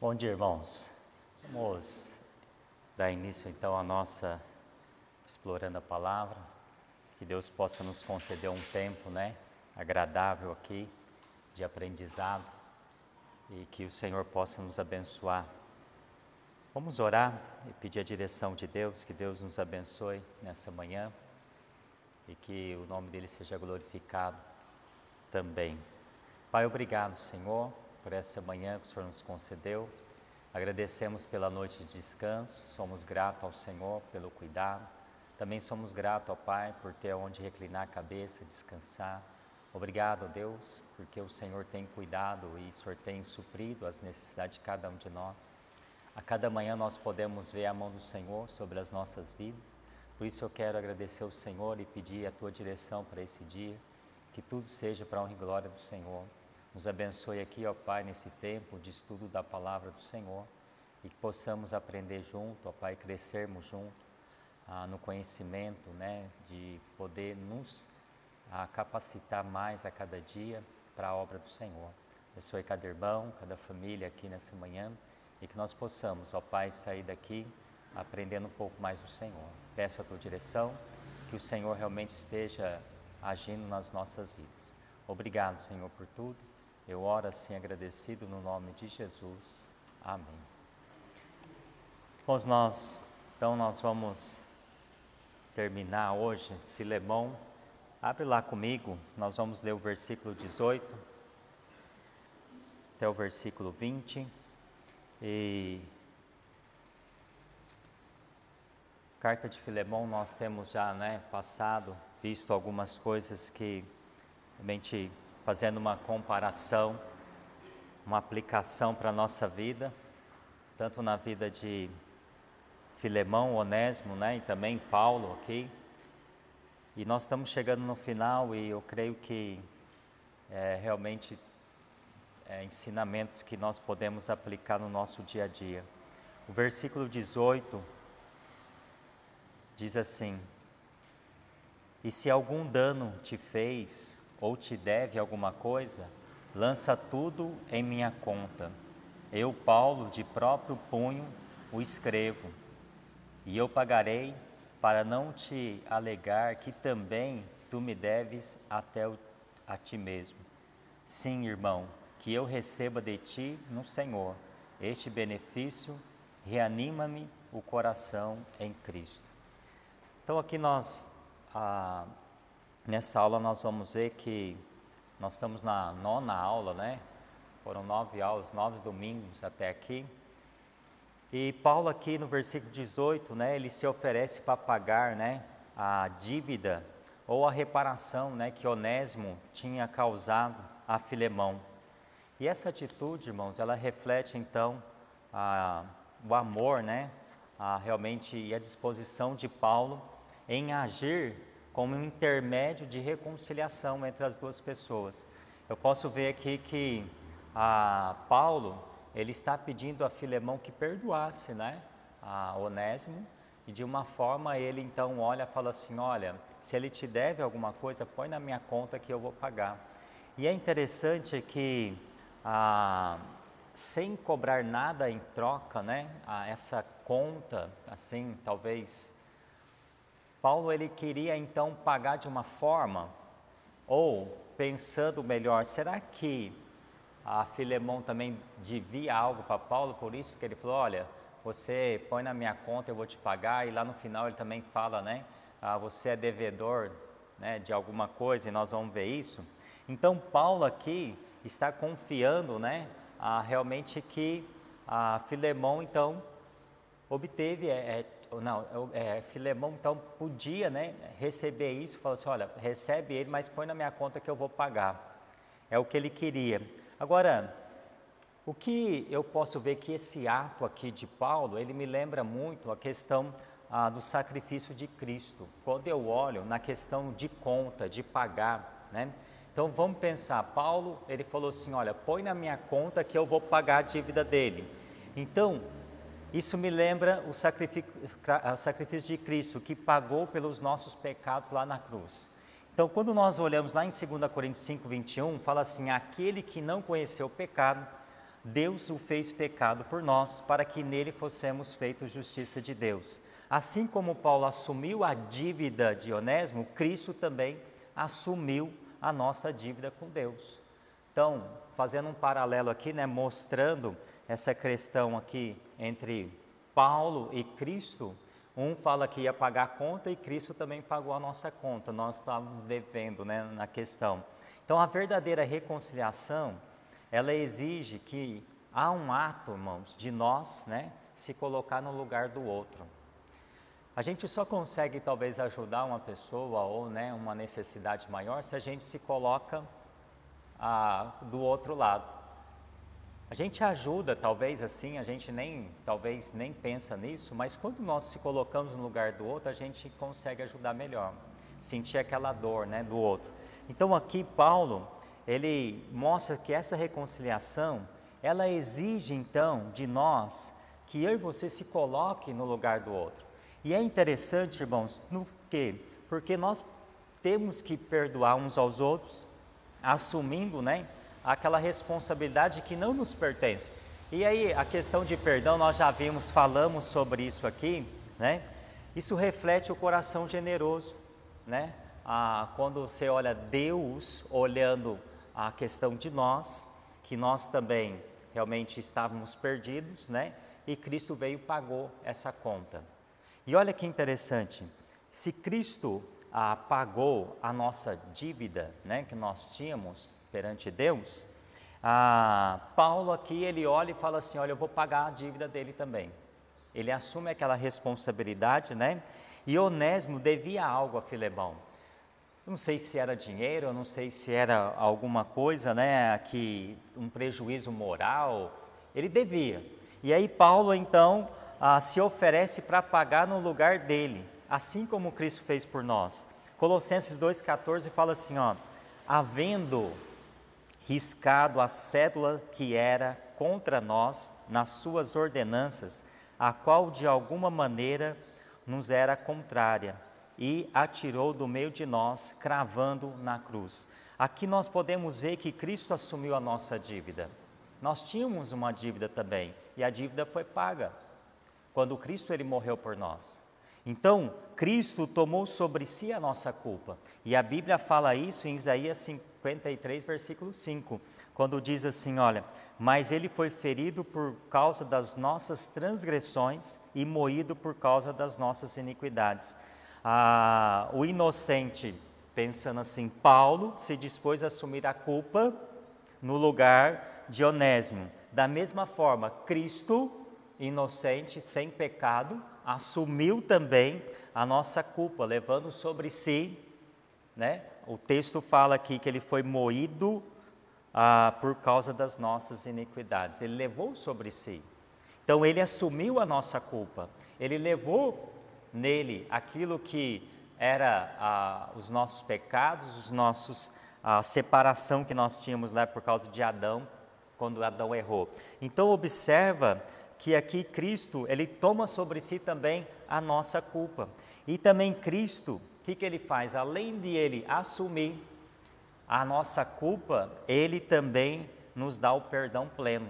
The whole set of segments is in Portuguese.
Bom dia, irmãos. Vamos dar início então à nossa explorando a palavra. Que Deus possa nos conceder um tempo, agradável aqui de aprendizado e que o Senhor possa nos abençoar. Vamos orar e pedir a direção de Deus, que Deus nos abençoe nessa manhã e que o nome dele seja glorificado também. Pai, obrigado, Senhor, por essa manhã que o Senhor nos concedeu. Agradecemos pela noite de descanso, somos gratos ao Senhor pelo cuidado. Também somos gratos ao Pai por ter onde reclinar a cabeça, descansar. Obrigado, Deus, porque o Senhor tem cuidado e o Senhor tem suprido as necessidades de cada um de nós. A cada manhã nós podemos ver a mão do Senhor sobre as nossas vidas. Por isso eu quero agradecer ao Senhor e pedir a Tua direção para esse dia. Que tudo seja para a honra e glória do Senhor. Nos abençoe aqui, ó Pai, nesse tempo de estudo da palavra do Senhor e que possamos aprender junto, ó Pai, crescermos junto no conhecimento, de poder nos capacitar mais a cada dia para a obra do Senhor. Abençoe cada irmão, cada família aqui nessa manhã e que nós possamos, ó Pai, sair daqui aprendendo um pouco mais do Senhor. Peço a Tua direção, que o Senhor realmente esteja agindo nas nossas vidas. Obrigado, Senhor, por tudo. Eu oro assim agradecido no nome de Jesus. Amém. Pois nós vamos terminar hoje, Filemão. Abre lá comigo, nós vamos ler o versículo 18 até o versículo 20. E carta de Filemão nós temos já passado, visto algumas coisas que realmente fazendo uma comparação, uma aplicação para a nossa vida, tanto na vida de Filemão, Onésimo, e também Paulo aqui. E nós estamos chegando no final e eu creio que realmente ensinamentos que nós podemos aplicar no nosso dia a dia. O versículo 18 diz assim: e se algum dano te fez ou te deve alguma coisa, lança tudo em minha conta. Eu, Paulo, de próprio punho o escrevo, e eu pagarei, para não te alegar que também tu me deves até a ti mesmo. Sim, irmão, que eu receba de ti no Senhor este benefício, reanima-me o coração em Cristo. Então aqui nós, nessa aula nós vamos ver que nós estamos na 9ª aula, Foram 9 aulas, 9 domingos até aqui. E Paulo aqui no versículo 18, ele se oferece para pagar, a dívida ou a reparação, que Onésimo tinha causado a Filemão. E essa atitude, irmãos, ela reflete então o amor, realmente e a disposição de Paulo em agir como um intermédio de reconciliação entre as duas pessoas. Eu posso ver aqui que Paulo, ele está pedindo a Filemão que perdoasse, a Onésimo, e de uma forma ele então olha e fala assim: olha, se ele te deve alguma coisa, põe na minha conta que eu vou pagar. E é interessante que sem cobrar nada em troca, essa conta, assim, talvez Paulo ele queria então pagar de uma forma, ou pensando melhor, será que a Filemão também devia algo para Paulo, por isso que ele falou: olha, você põe na minha conta, eu vou te pagar, e lá no final ele também fala, você é devedor, de alguma coisa, e nós vamos ver isso. Então Paulo aqui está confiando, realmente que a Filemão então obteve, Filemão então podia, receber isso, falou assim: olha, recebe ele, mas põe na minha conta que eu vou pagar. É o que ele queria. Agora, o que eu posso ver que esse ato aqui de Paulo, ele me lembra muito a questão do sacrifício de Cristo. Quando eu olho na questão de conta, de pagar, Então vamos pensar, Paulo, ele falou assim: olha, põe na minha conta que eu vou pagar a dívida dele. Então, isso me lembra o sacrifício de Cristo, que pagou pelos nossos pecados lá na cruz. Então, quando nós olhamos lá em 2 Coríntios 5, 21, fala assim: aquele que não conheceu o pecado, Deus o fez pecado por nós, para que nele fossemos feitos justiça de Deus. Assim como Paulo assumiu a dívida de Onésimo, Cristo também assumiu a nossa dívida com Deus. Então, fazendo um paralelo aqui, né, mostrando essa questão aqui entre Paulo e Cristo, um fala que ia pagar a conta e Cristo também pagou a nossa conta, nós estávamos devendo, né, na questão. Então, a verdadeira reconciliação, ela exige que há um ato, irmãos, de nós, né, se colocar no lugar do outro. A gente só consegue talvez ajudar uma pessoa ou, né, uma necessidade maior se a gente se coloca do outro lado. A gente ajuda, talvez assim, a gente talvez nem pensa nisso, mas quando nós se colocamos no lugar do outro, a gente consegue ajudar melhor, sentir aquela dor, né, do outro. Então aqui Paulo, ele mostra que essa reconciliação, ela exige então de nós que eu e você se coloque no lugar do outro. E é interessante, irmãos, no quê? Porque nós temos que perdoar uns aos outros, assumindo, né, aquela responsabilidade que não nos pertence. E aí a questão de perdão, nós já falamos sobre isso aqui, né? Isso reflete o coração generoso, né? Quando você olha Deus olhando a questão de nós, que nós também realmente estávamos perdidos, né? E Cristo veio e pagou essa conta. E olha que interessante, se Cristo pagou a nossa dívida, né, que nós tínhamos perante Deus, Paulo aqui ele olha e fala assim, olha, eu vou pagar a dívida dele também. Ele assume aquela responsabilidade, né? E Onésimo devia algo a Filemão. Não sei se era dinheiro, eu não sei se era alguma coisa, né, um prejuízo moral, ele devia. E aí Paulo então se oferece para pagar no lugar dele, assim como Cristo fez por nós. Colossenses 2,14 fala assim, ó, havendo riscado a cédula que era contra nós nas suas ordenanças, a qual de alguma maneira nos era contrária, e atirou do meio de nós, cravando na cruz. Aqui nós podemos ver que Cristo assumiu a nossa dívida. Nós tínhamos uma dívida também, e a dívida foi paga, quando Cristo ele morreu por nós. Então, Cristo tomou sobre si a nossa culpa. E a Bíblia fala isso em Isaías 53, versículo 5, quando diz assim, olha, mas ele foi ferido por causa das nossas transgressões e moído por causa das nossas iniquidades. O inocente, pensando assim, Paulo se dispôs a assumir a culpa no lugar de Onésimo. Da mesma forma, Cristo, inocente, sem pecado, assumiu também a nossa culpa, levando sobre si, né? O texto fala aqui que ele foi moído por causa das nossas iniquidades. Ele levou sobre si. Então ele assumiu a nossa culpa. Ele levou nele aquilo que era os nossos pecados, a separação que nós tínhamos lá por causa de Adão, quando Adão errou. Então observa que aqui Cristo, ele toma sobre si também a nossa culpa. E também Cristo, o que ele faz? Além de ele assumir a nossa culpa, ele também nos dá o perdão pleno.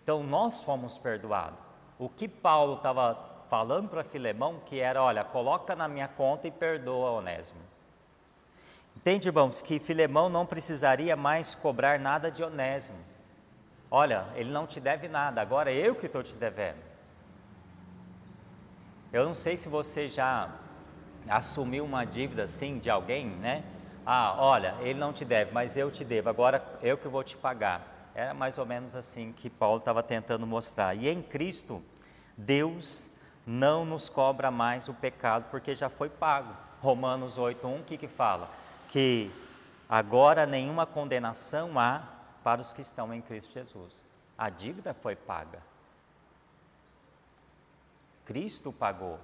Então nós fomos perdoados. O que Paulo estava falando para Filemão, que era, olha, coloca na minha conta e perdoa Onésimo. Entende, irmãos, que Filemão não precisaria mais cobrar nada de Onésimo. Olha, ele não te deve nada, agora é eu que estou te devendo. Eu não sei se você já assumiu uma dívida assim de alguém, né? Olha, ele não te deve, mas eu te devo, agora eu que vou te pagar. Era mais ou menos assim que Paulo estava tentando mostrar. E em Cristo, Deus não nos cobra mais o pecado, porque já foi pago. Romanos 8:1, o que fala? Que agora nenhuma condenação há para os que estão em Cristo Jesus. A dívida foi paga. Cristo pagou.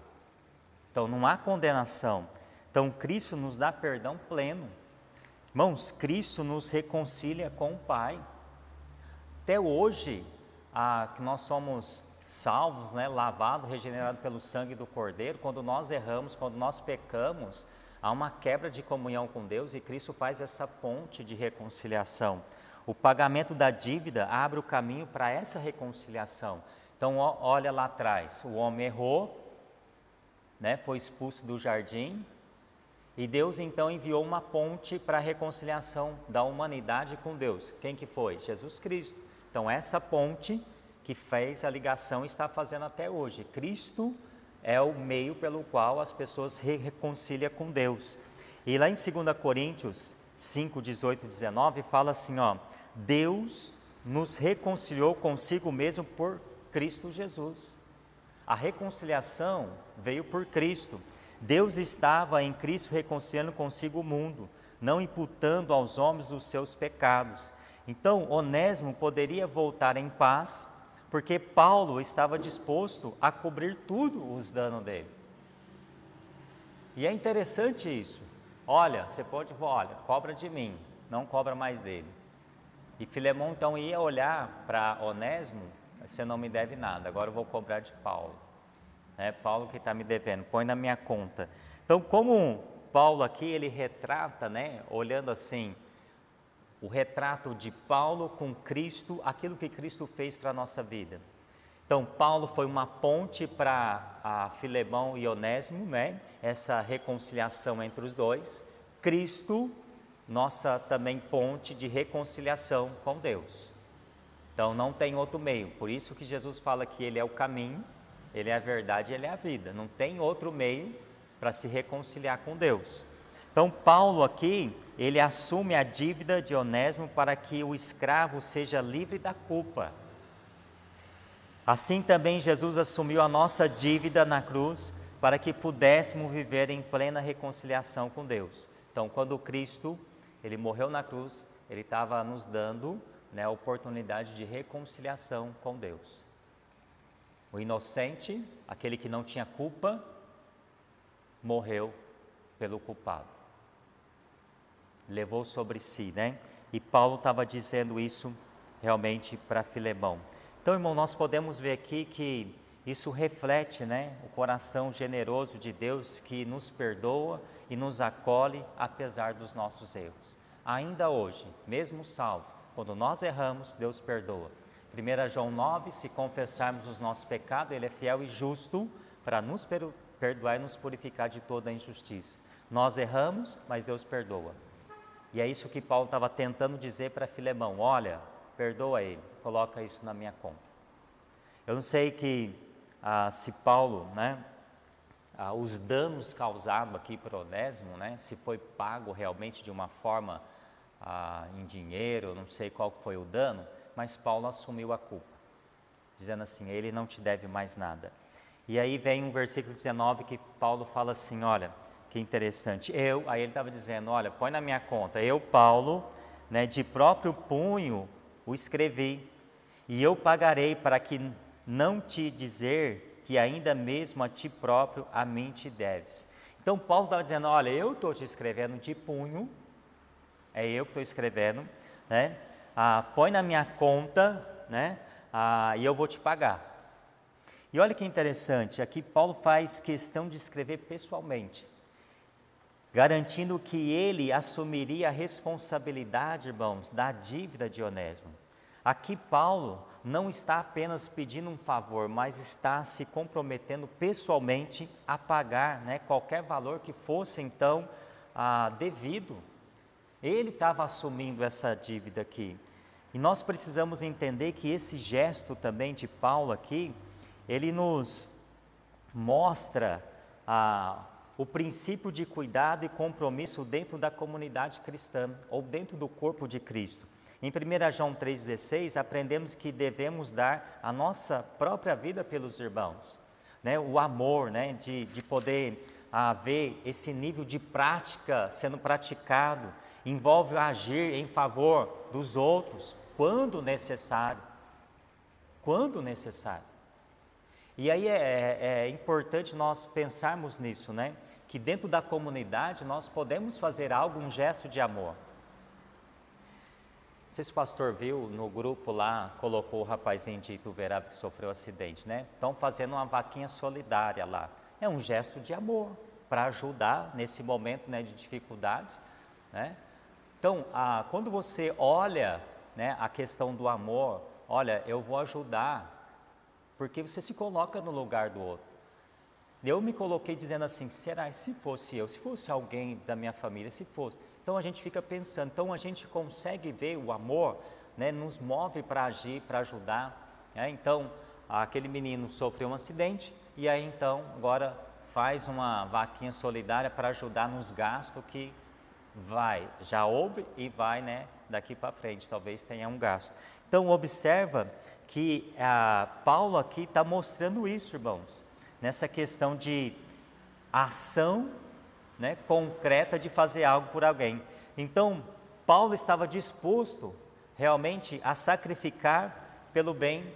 Então não há condenação. Então Cristo nos dá perdão pleno. Irmãos, Cristo nos reconcilia com o Pai. Até hoje, que nós somos salvos, né, lavados, regenerados pelo sangue do Cordeiro, quando nós erramos, quando nós pecamos, há uma quebra de comunhão com Deus e Cristo faz essa ponte de reconciliação. O pagamento da dívida abre o caminho para essa reconciliação. Então, olha lá atrás, o homem errou, né, foi expulso do jardim, e Deus então enviou uma ponte para a reconciliação da humanidade com Deus. Quem que foi? Jesus Cristo. Então, essa ponte que fez a ligação está fazendo até hoje. Cristo é o meio pelo qual as pessoas se reconciliam com Deus. E lá em 2 Coríntios 5, 18 e 19, fala assim, ó, Deus nos reconciliou consigo mesmo por Cristo Jesus. A reconciliação veio por Cristo. Deus estava em Cristo reconciliando consigo o mundo, não imputando aos homens os seus pecados. Então, Onésimo poderia voltar em paz, porque Paulo estava disposto a cobrir tudo os danos dele. E é interessante isso. Olha, você pode, olha, cobra de mim, não cobra mais dele. E Filemão então ia olhar para Onésimo, você não me deve nada, agora eu vou cobrar de Paulo. É Paulo que está me devendo, põe na minha conta. Então, como Paulo aqui, ele retrata, né, olhando assim, o retrato de Paulo com Cristo, aquilo que Cristo fez para a nossa vida. Então, Paulo foi uma ponte para Filemão e Onésimo, né? Essa reconciliação entre os dois. Cristo, nossa também ponte de reconciliação com Deus. Então, não tem outro meio. Por isso que Jesus fala que Ele é o caminho, Ele é a verdade e Ele é a vida. Não tem outro meio para se reconciliar com Deus. Então, Paulo aqui, ele assume a dívida de Onésimo para que o escravo seja livre da culpa. Assim também Jesus assumiu a nossa dívida na cruz para que pudéssemos viver em plena reconciliação com Deus. Então, quando Cristo, ele morreu na cruz, ele estava nos dando, né, a oportunidade de reconciliação com Deus. O inocente, aquele que não tinha culpa, morreu pelo culpado. Levou sobre si, né? E Paulo estava dizendo isso realmente para Filemão. Então, irmão, nós podemos ver aqui que isso reflete, né, o coração generoso de Deus que nos perdoa e nos acolhe apesar dos nossos erros. Ainda hoje, mesmo salvo, quando nós erramos, Deus perdoa. 1 João 9, se confessarmos os nossos pecados, Ele é fiel e justo para nos perdoar e nos purificar de toda a injustiça. Nós erramos, mas Deus perdoa. E é isso que Paulo estava tentando dizer para Filemão, olha, perdoa ele, coloca isso na minha conta. Eu não sei se Paulo, né, os danos causados aqui por Onésimo, né, se foi pago realmente de uma forma em dinheiro, eu não sei qual foi o dano, mas Paulo assumiu a culpa, dizendo assim, ele não te deve mais nada. E aí vem um versículo 19 que Paulo fala assim, olha, que interessante, aí ele estava dizendo, olha, põe na minha conta, eu, Paulo, né, de próprio punho o escrevi, e eu pagarei para que não te dizer que ainda mesmo a ti próprio a mim te deves. Então Paulo estava dizendo, olha, eu estou te escrevendo de punho, é eu que estou escrevendo, né, põe na minha conta, né, e eu vou te pagar. E olha que interessante, aqui Paulo faz questão de escrever pessoalmente, garantindo que ele assumiria a responsabilidade, irmãos, da dívida de Onésimo. Aqui Paulo não está apenas pedindo um favor, mas está se comprometendo pessoalmente a pagar, né, qualquer valor que fosse então devido. Ele estava assumindo essa dívida aqui. E nós precisamos entender que esse gesto também de Paulo aqui, ele nos mostra o princípio de cuidado e compromisso dentro da comunidade cristã, ou dentro do corpo de Cristo. Em 1 João 3,16, aprendemos que devemos dar a nossa própria vida pelos irmãos. Né? O amor, né? de poder ver esse nível de prática sendo praticado, envolve agir em favor dos outros, quando necessário. Quando necessário. E aí é importante nós pensarmos nisso, né? Que dentro da comunidade nós podemos fazer algo, um gesto de amor. Não sei se o pastor viu, no grupo lá, colocou o rapazinho de Ituverava que sofreu um acidente, né? Estão fazendo uma vaquinha solidária lá. É um gesto de amor, para ajudar nesse momento, né, de dificuldade, né? Então, quando você olha né, a questão do amor, olha, eu vou ajudar, porque você se coloca no lugar do outro. Eu me coloquei dizendo assim, será se fosse eu, se fosse alguém da minha família, se fosse. Então a gente fica pensando, então a gente consegue ver o amor, né, nos move para agir, para ajudar. Né? Então aquele menino sofreu um acidente e aí então agora faz uma vaquinha solidária para ajudar nos gastos que já houve e vai, né, daqui para frente, talvez tenha um gasto. Então observa que Paulo aqui está mostrando isso, irmãos, nessa questão de ação, né, concreta de fazer algo por alguém. Então Paulo estava disposto realmente a sacrificar pelo bem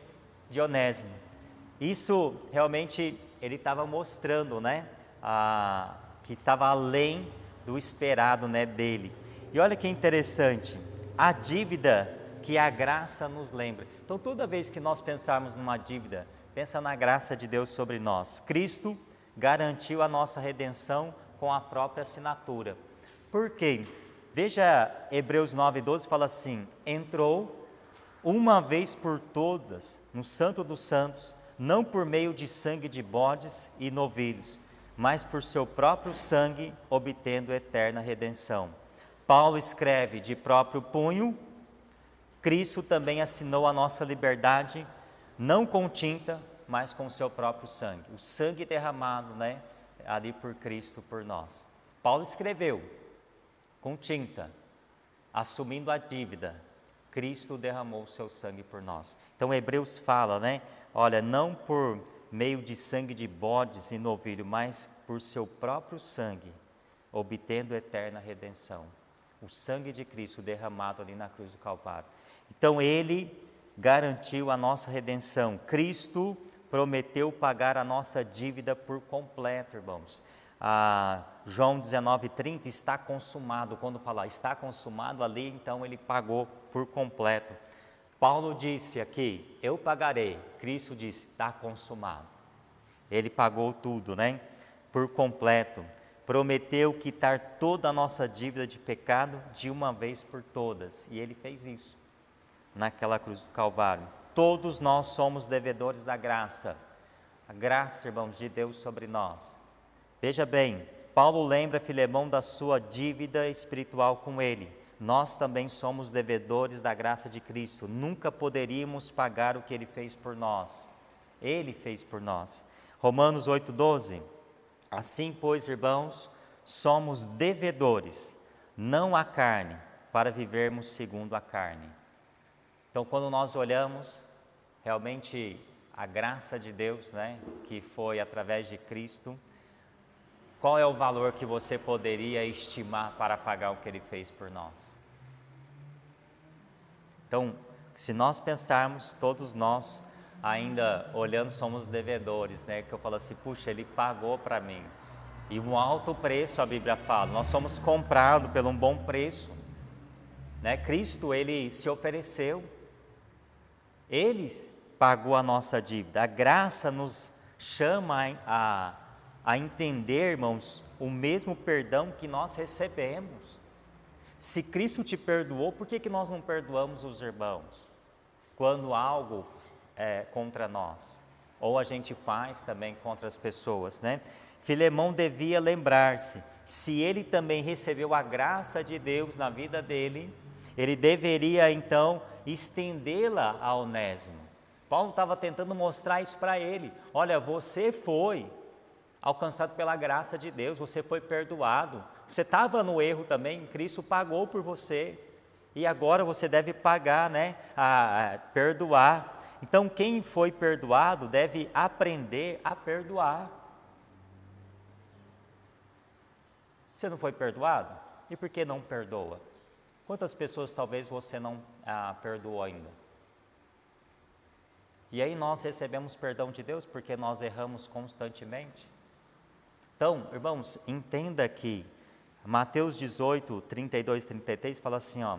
de Onésimo. Isso realmente ele estava mostrando, né, que estava além do esperado, né, dele. E olha que interessante, a dívida que a graça nos lembra. Então toda vez que nós pensarmos numa dívida, pensa na graça de Deus sobre nós. Cristo garantiu a nossa redenção com a própria assinatura. Por quê? Veja Hebreus 9:12 fala assim, entrou uma vez por todas no Santo dos Santos, não por meio de sangue de bodes e novilhos, mas por seu próprio sangue, obtendo eterna redenção. Paulo escreve de próprio punho, Cristo também assinou a nossa liberdade, não com tinta, mas com seu próprio sangue. O sangue derramado, né, ali por Cristo, por nós. Paulo escreveu com tinta, assumindo a dívida. Cristo derramou o seu sangue por nós. Então Hebreus fala, né, olha, não por meio de sangue de bodes e novilho, mas por seu próprio sangue, obtendo eterna redenção. O sangue de Cristo derramado ali na cruz do Calvário. Então ele garantiu a nossa redenção. Cristo prometeu pagar a nossa dívida por completo, irmãos. João 19:30 está consumado. Quando fala está consumado ali, então ele pagou por completo. Paulo disse aqui, eu pagarei. Cristo disse, está consumado. Ele pagou tudo, né? Por completo. Prometeu quitar toda a nossa dívida de pecado de uma vez por todas. E ele fez isso naquela cruz do Calvário. Todos nós somos devedores da graça. A graça, irmãos, de Deus sobre nós. Veja bem, Paulo lembra Filemão da sua dívida espiritual com ele. Nós também somos devedores da graça de Cristo. Nunca poderíamos pagar o que ele fez por nós. Ele fez por nós. Romanos 8:12. Assim, pois, irmãos, somos devedores, não à carne, para vivermos segundo a carne. Então, quando nós olhamos realmente a graça de Deus, né, que foi através de Cristo, qual é o valor que você poderia estimar para pagar o que Ele fez por nós? Então, se nós pensarmos, todos nós ainda olhando somos devedores, né? Que eu falo assim, puxa, Ele pagou para mim. E um alto preço, a Bíblia fala, nós somos comprados por um bom preço. Né? Cristo, Ele se ofereceu. Ele pagou a nossa dívida. A graça nos chama a entender, irmãos, o mesmo perdão que nós recebemos. Se Cristo te perdoou, por que nós não perdoamos os irmãos? Quando algo é contra nós, ou a gente faz também contra as pessoas, né? Filemão devia lembrar-se, se ele também recebeu a graça de Deus na vida dele, ele deveria então estendê-la a Onésimo. Paulo estava tentando mostrar isso para ele. Olha, você foi alcançado pela graça de Deus, você foi perdoado. Você estava no erro também, Cristo pagou por você. E agora você deve pagar, né? Perdoar. Então, quem foi perdoado deve aprender a perdoar. Você não foi perdoado? E por que não perdoa? Quantas pessoas talvez você não perdoou ainda? E aí nós recebemos perdão de Deus porque nós erramos constantemente. Então, irmãos, entenda que Mateus 18, 32 e 33 fala assim, ó,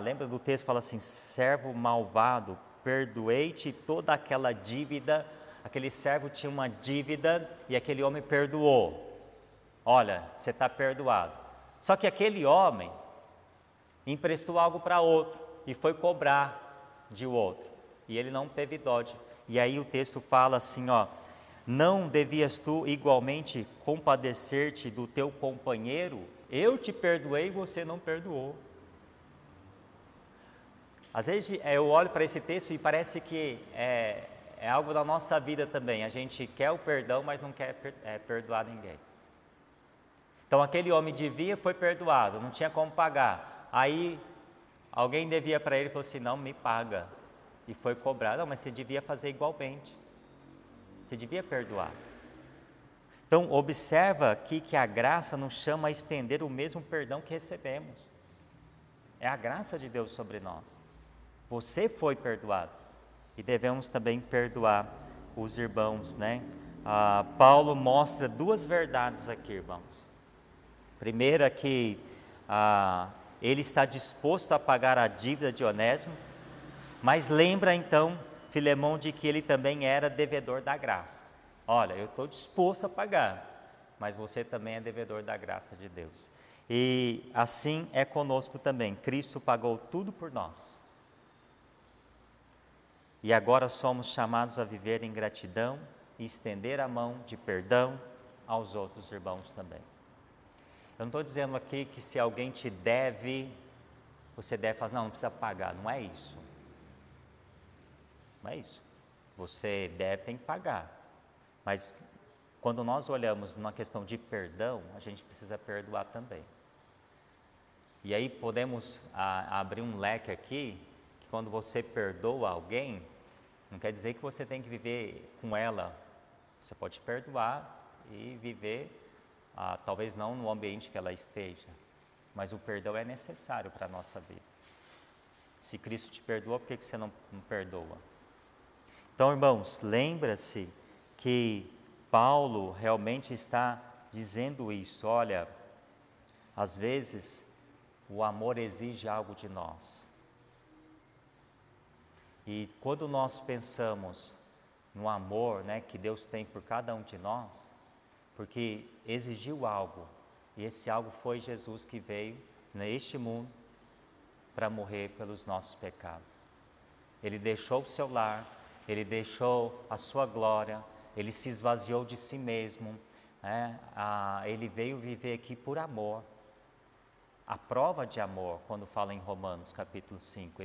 lembra do texto, fala assim, servo malvado, perdoei-te toda aquela dívida. Aquele servo tinha uma dívida e aquele homem perdoou. Olha, você está perdoado. Só que aquele homem emprestou algo para outro. e foi cobrar de outro. E ele não teve dó. E aí o texto fala assim, ó, não devias tu igualmente compadecer-te do teu companheiro? Eu te perdoei e você não perdoou. Às vezes eu olho para esse texto e parece que é algo da nossa vida também. A gente quer o perdão, mas não quer perdoar ninguém. Então aquele homem devia, foi perdoado, não tinha como pagar. Aí alguém devia para ele e falou assim, não, me paga. E foi cobrado, não, mas você devia fazer igualmente. Você devia perdoar. Então observa aqui que a graça nos chama a estender o mesmo perdão que recebemos. É a graça de Deus sobre nós. Você foi perdoado. E devemos também perdoar os irmãos, né? Paulo mostra duas verdades aqui, irmãos. Primeira que ele está disposto a pagar a dívida de Onésimo, mas lembra então Filemão de que ele também era devedor da graça. Olha, eu estou disposto a pagar, mas você também é devedor da graça de Deus. E assim é conosco também. Cristo pagou tudo por nós. E agora somos chamados a viver em gratidão e estender a mão de perdão aos outros irmãos também. Eu não estou dizendo aqui que se alguém te deve, você deve falar, não precisa pagar. Não é isso. Não é isso. Você deve, tem que pagar. Mas quando nós olhamos na questão de perdão, a gente precisa perdoar também. E aí podemos abrir um leque aqui, que quando você perdoa alguém, não quer dizer que você tem que viver com ela. Você pode perdoar e viver, talvez não no ambiente que ela esteja, mas o perdão é necessário para a nossa vida. Se Cristo te perdoa, por que você não perdoa? Então, irmãos, lembra-se que Paulo realmente está dizendo isso. Olha, às vezes o amor exige algo de nós. E quando nós pensamos no amor, né, que Deus tem por cada um de nós, porque exigiu algo, e esse algo foi Jesus que veio neste mundo para morrer pelos nossos pecados. Ele deixou o seu lar, ele deixou a sua glória, ele se esvaziou de si mesmo, né? Ele veio viver aqui por amor. A prova de amor, quando fala em Romanos capítulo 5,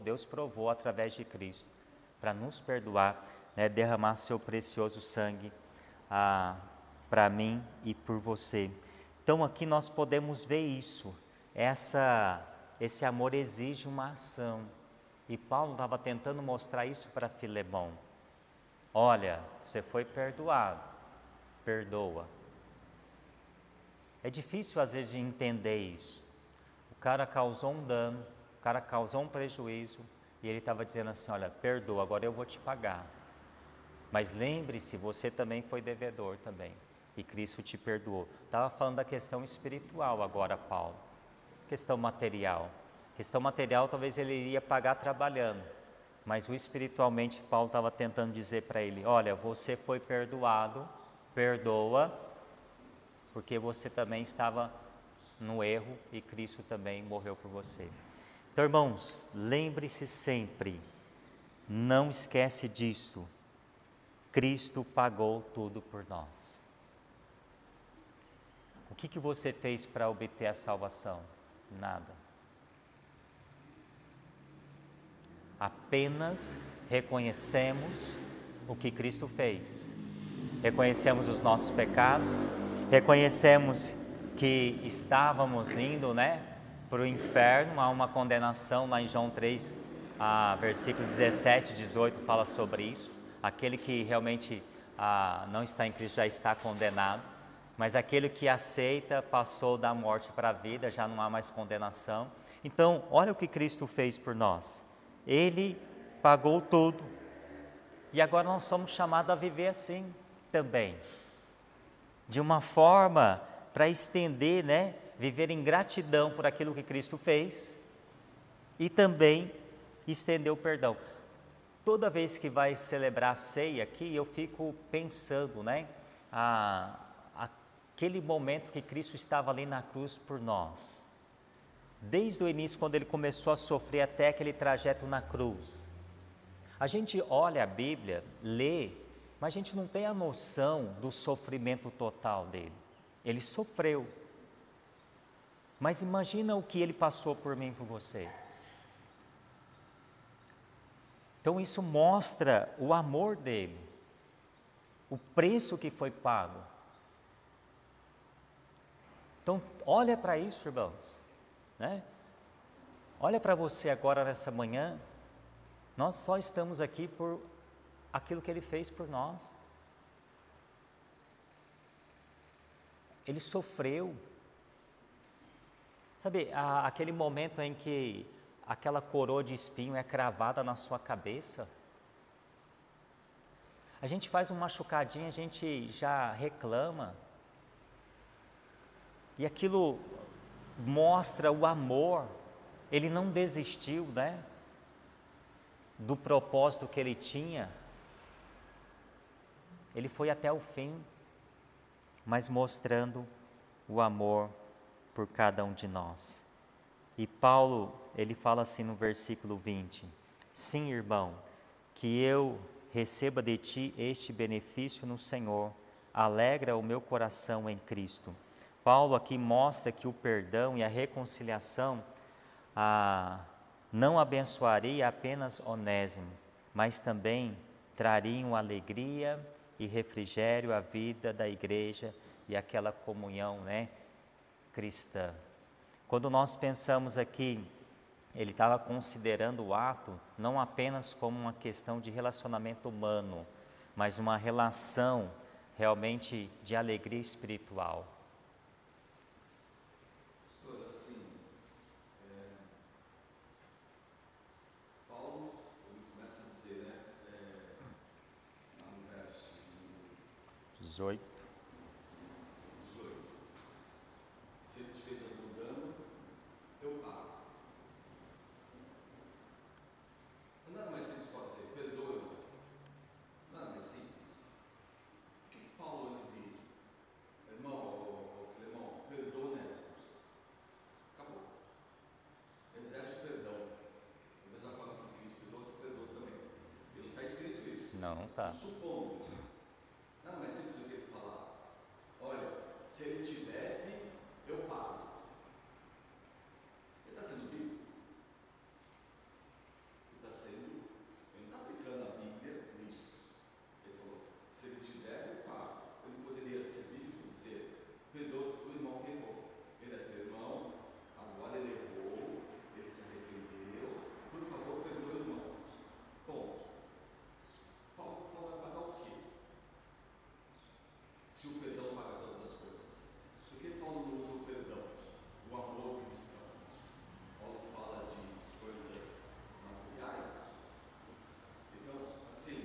Deus provou através de Cristo, para nos perdoar, né, derramar seu precioso sangue para mim e por você. Então aqui nós podemos ver isso, esse amor exige uma ação, e Paulo estava tentando mostrar isso para Filemão. Olha, você foi perdoado, perdoa. É difícil às vezes de entender isso. O cara causou um dano, o cara causou um prejuízo e ele estava dizendo assim, olha, perdoa, agora eu vou te pagar. Mas lembre-se, você também foi devedor também e Cristo te perdoou. Estava falando da questão espiritual agora, Paulo. Questão material. Questão material talvez ele iria pagar trabalhando, mas o espiritualmente Paulo estava tentando dizer para ele, olha, você foi perdoado, perdoa, porque você também estava no erro e Cristo também morreu por você. Então, irmãos, lembre-se sempre, não esquece disso, Cristo pagou tudo por nós. O que você fez para obter a salvação? Nada. Apenas reconhecemos o que Cristo fez. Reconhecemos os nossos pecados, reconhecemos que estávamos indo, né, para o inferno. Há uma condenação lá em João 3, versículo 17 e 18 fala sobre isso. Aquele que realmente não está em Cristo já está condenado, mas aquele que aceita passou da morte para a vida, já não há mais condenação. Então, olha o que Cristo fez por nós. Ele pagou tudo e agora nós somos chamados a viver assim também, de uma forma para estender, né, viver em gratidão por aquilo que Cristo fez e também estender o perdão. Toda vez que vai celebrar a ceia aqui, eu fico pensando, né, aquele momento que Cristo estava ali na cruz por nós. desde o início, quando ele começou a sofrer até aquele trajeto na cruz. A gente olha a Bíblia, lê, mas a gente não tem a noção do sofrimento total dele. Ele sofreu. Mas imagina o que ele passou por mim e por você. Então isso mostra o amor dele, o preço que foi pago. Então olha para isso, irmãos, né? Olha para você agora nessa manhã, nós só estamos aqui por aquilo que ele fez por nós. Ele sofreu. Sabe, aquele momento em que aquela coroa de espinho é cravada na sua cabeça, a gente faz um machucadinho, a gente já reclama, e aquilo mostra o amor. Ele não desistiu, né, do propósito que ele tinha, ele foi até o fim, mas mostrando o amor por cada um de nós. E Paulo, ele fala assim no versículo 20: sim, irmão, que eu receba de ti este benefício no Senhor, alegra o meu coração em Cristo. Paulo aqui mostra que o perdão e a reconciliação não abençoaria apenas Onésimo, mas também trariam alegria e refrigério à vida da igreja e aquela comunhão, né, cristã. Quando nós pensamos aqui, ele estava considerando o ato não apenas como uma questão de relacionamento humano, mas uma relação realmente de alegria espiritual. Pastor, assim, Paulo, ele começa a dizer, né, lá no verso 18. 18, se ele te fez algum dano, eu pago. Nada mais simples pode dizer, perdoa. Nada mais simples. O que Paulo ele diz? Irmão, ou Filemão, perdoa Onésimo. Acabou. Exerce o perdão. Da mesma forma que Cristo perdoa, você perdoa também. E não está escrito isso. Não está. Supondo isso. Nada mais simples do que ele falar: olha, se ele te deve, eu pago. Ele está sendo bíblico? Ele está sendo. Ele não está aplicando a Bíblia nisso. Ele falou: se ele te deve, eu pago. Ele poderia ser bíblico e dizer: perdoa o irmão que errou. Ele é teu irmão, agora ele errou, ele se arrependeu, por favor, perdoa o irmão. Ponto. Paulo vai pagar o quê? Se o perdão paga todas as coisas. Por que Paulo não usa o perdão? O amor cristão. Paulo fala de coisas materiais. Então, assim,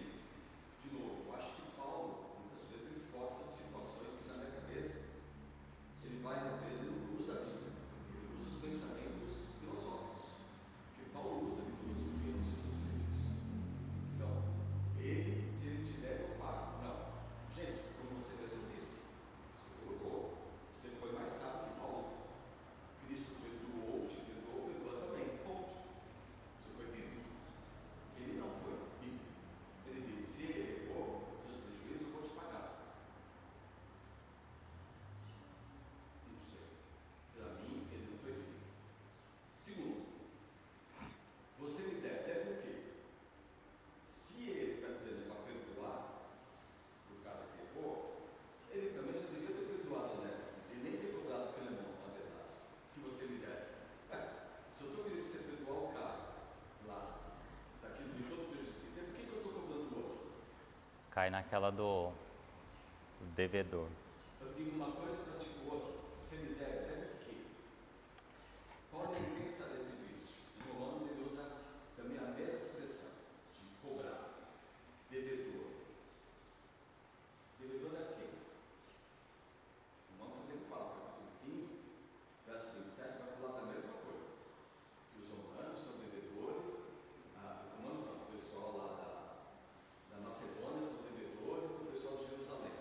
de novo, eu acho que Paulo, muitas vezes, ele força situações que, na minha cabeça, ele vai, às vezes, ele não usa a Bíblia, ele usa os pensamentos filosóficos, que Paulo usa de filosofia nos seus escritos. Então, ele, se ele te der, eu pago. Não. Gente, como você mesmo disse, você colocou, você foi mais sábio que Paulo. Cristo perdoou, te perdoou, perdoa também. Ponto. Você foi bíblico. Ele não foi bíblico. Ele disse: se ele errou, seus prejuízos eu vou te pagar. Não sei. Para mim, ele não foi bíblico. Segundo, você me deve o quê? Se ele está dizendo para perdoar o cara que errou, ele também já devia ter perdoado Onésimo. Ele nem ter cobrado Filemão, na verdade, que você me deve. Se eu estou pedindo para você perdoar o cara lá, daquele de todo prejuízo que tem, por que eu estou cobrando o outro? Cai naquela do devedor. Eu digo uma coisa para ti o outro. Você me deve o quê? Paulo ele tem esse vício. Em Romanos ele usa também a mesma expressão de cobrar. Devedor. Devedor é quem? Romanos também fala, capítulo 15, verso 27, vai falar da mesma coisa. Que os romanos são devedores, os romanos não, o pessoal lá da Macedônia são devedores do pessoal de Jerusalém.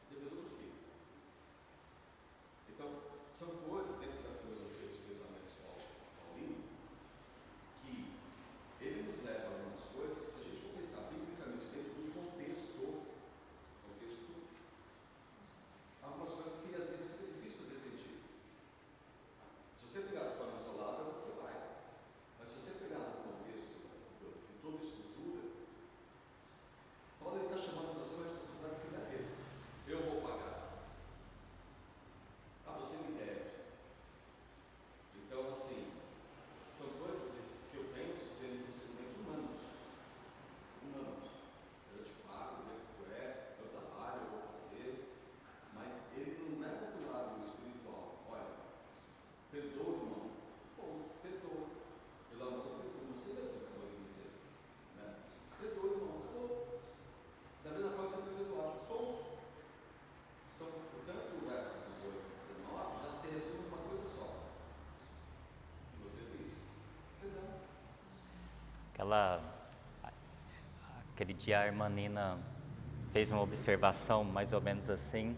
Devedor do quê? Aquele dia a irmã Nina fez uma observação mais ou menos assim,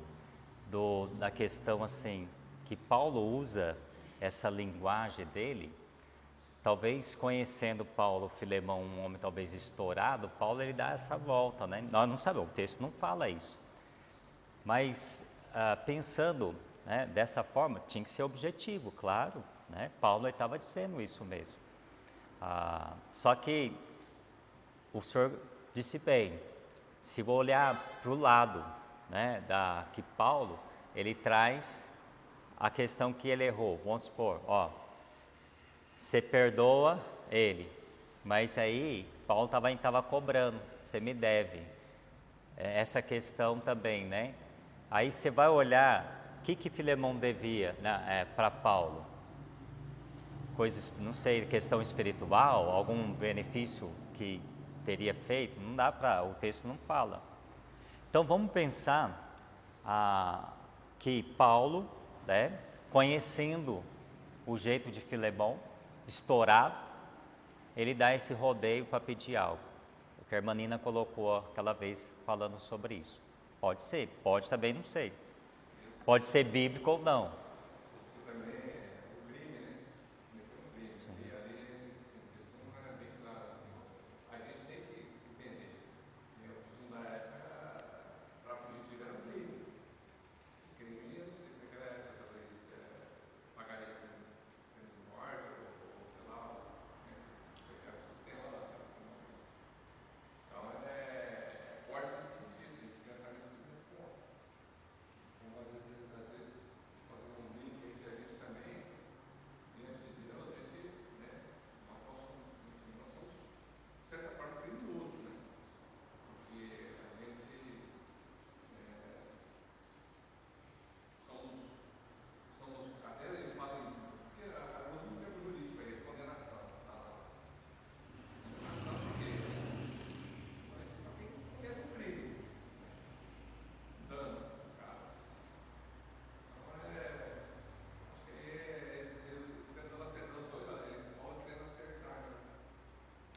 da questão assim, que Paulo usa essa linguagem dele, talvez conhecendo Paulo, Filemão, um homem talvez estourado, Paulo ele dá essa volta, né? Nós não sabemos, o texto não fala isso, mas pensando, né, dessa forma, tinha que ser objetivo, claro, né? Paulo estava dizendo isso mesmo. Só que o senhor disse bem, se vou olhar para o lado, né, que Paulo, ele traz a questão que ele errou. Vamos supor, você perdoa ele, mas aí Paulo estava cobrando, você me deve. Essa questão também, né? Aí você vai olhar, o que Filemão devia, né, para Paulo? Coisas, não sei, questão espiritual, algum benefício que teria feito, não dá para, o texto não fala. Então vamos pensar que Paulo, né, conhecendo o jeito de Filemão, estourado, ele dá esse rodeio para pedir algo. O que a irmã Nina colocou aquela vez falando sobre isso. Pode ser, pode também não ser. Pode ser bíblico ou não.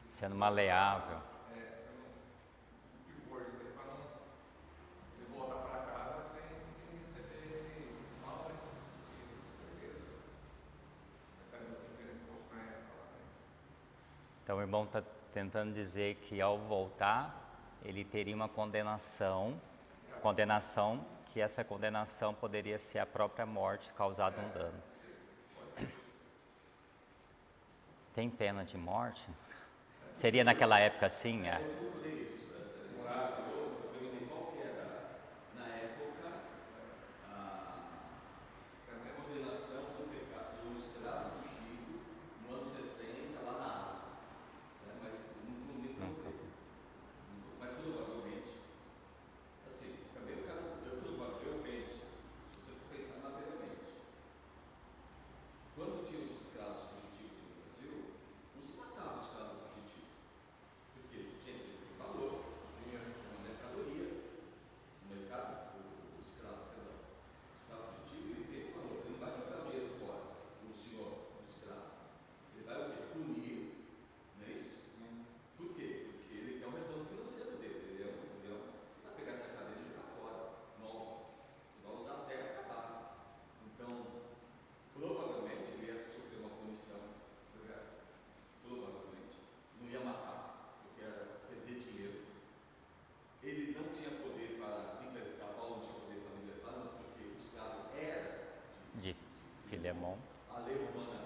Sendo maleável. Então o irmão está tentando dizer que ao voltar, ele teria uma condenação, que essa condenação poderia ser a própria morte, causado um dano. Tem pena de morte? Seria naquela época assim? Eu procurei isso, eu perguntei qual que era, na época, a condenação do pecado do escravo fugido no ano 60, lá na Ásia. Mas não me encontrei. Mas provavelmente, assim, também eu penso, se você for pensar materialmente, quando tinha os escravos fugitivos no Brasil, não se matava os escravos fugitivos. Porque, gente, tem valor, tinha uma mercadoria, no mercado, o escravo fugitivo, ele tem valor, ele não vai jogar o dinheiro fora, o senhor do escravo. Ele vai o quê? Punir, não é isso? Por quê? Porque ele quer um retorno financeiro dele. Você vai pegar essa cadeira e jogar fora, nova, você vai usar até acabar. Então, provavelmente ele ia sofrer uma punição severa. Provavelmente. Não ia matar, porque era perder dinheiro. Ele não tinha poder para libertar, Paulo não tinha poder para libertar, não, porque o escravo era De Filemão. a lei romana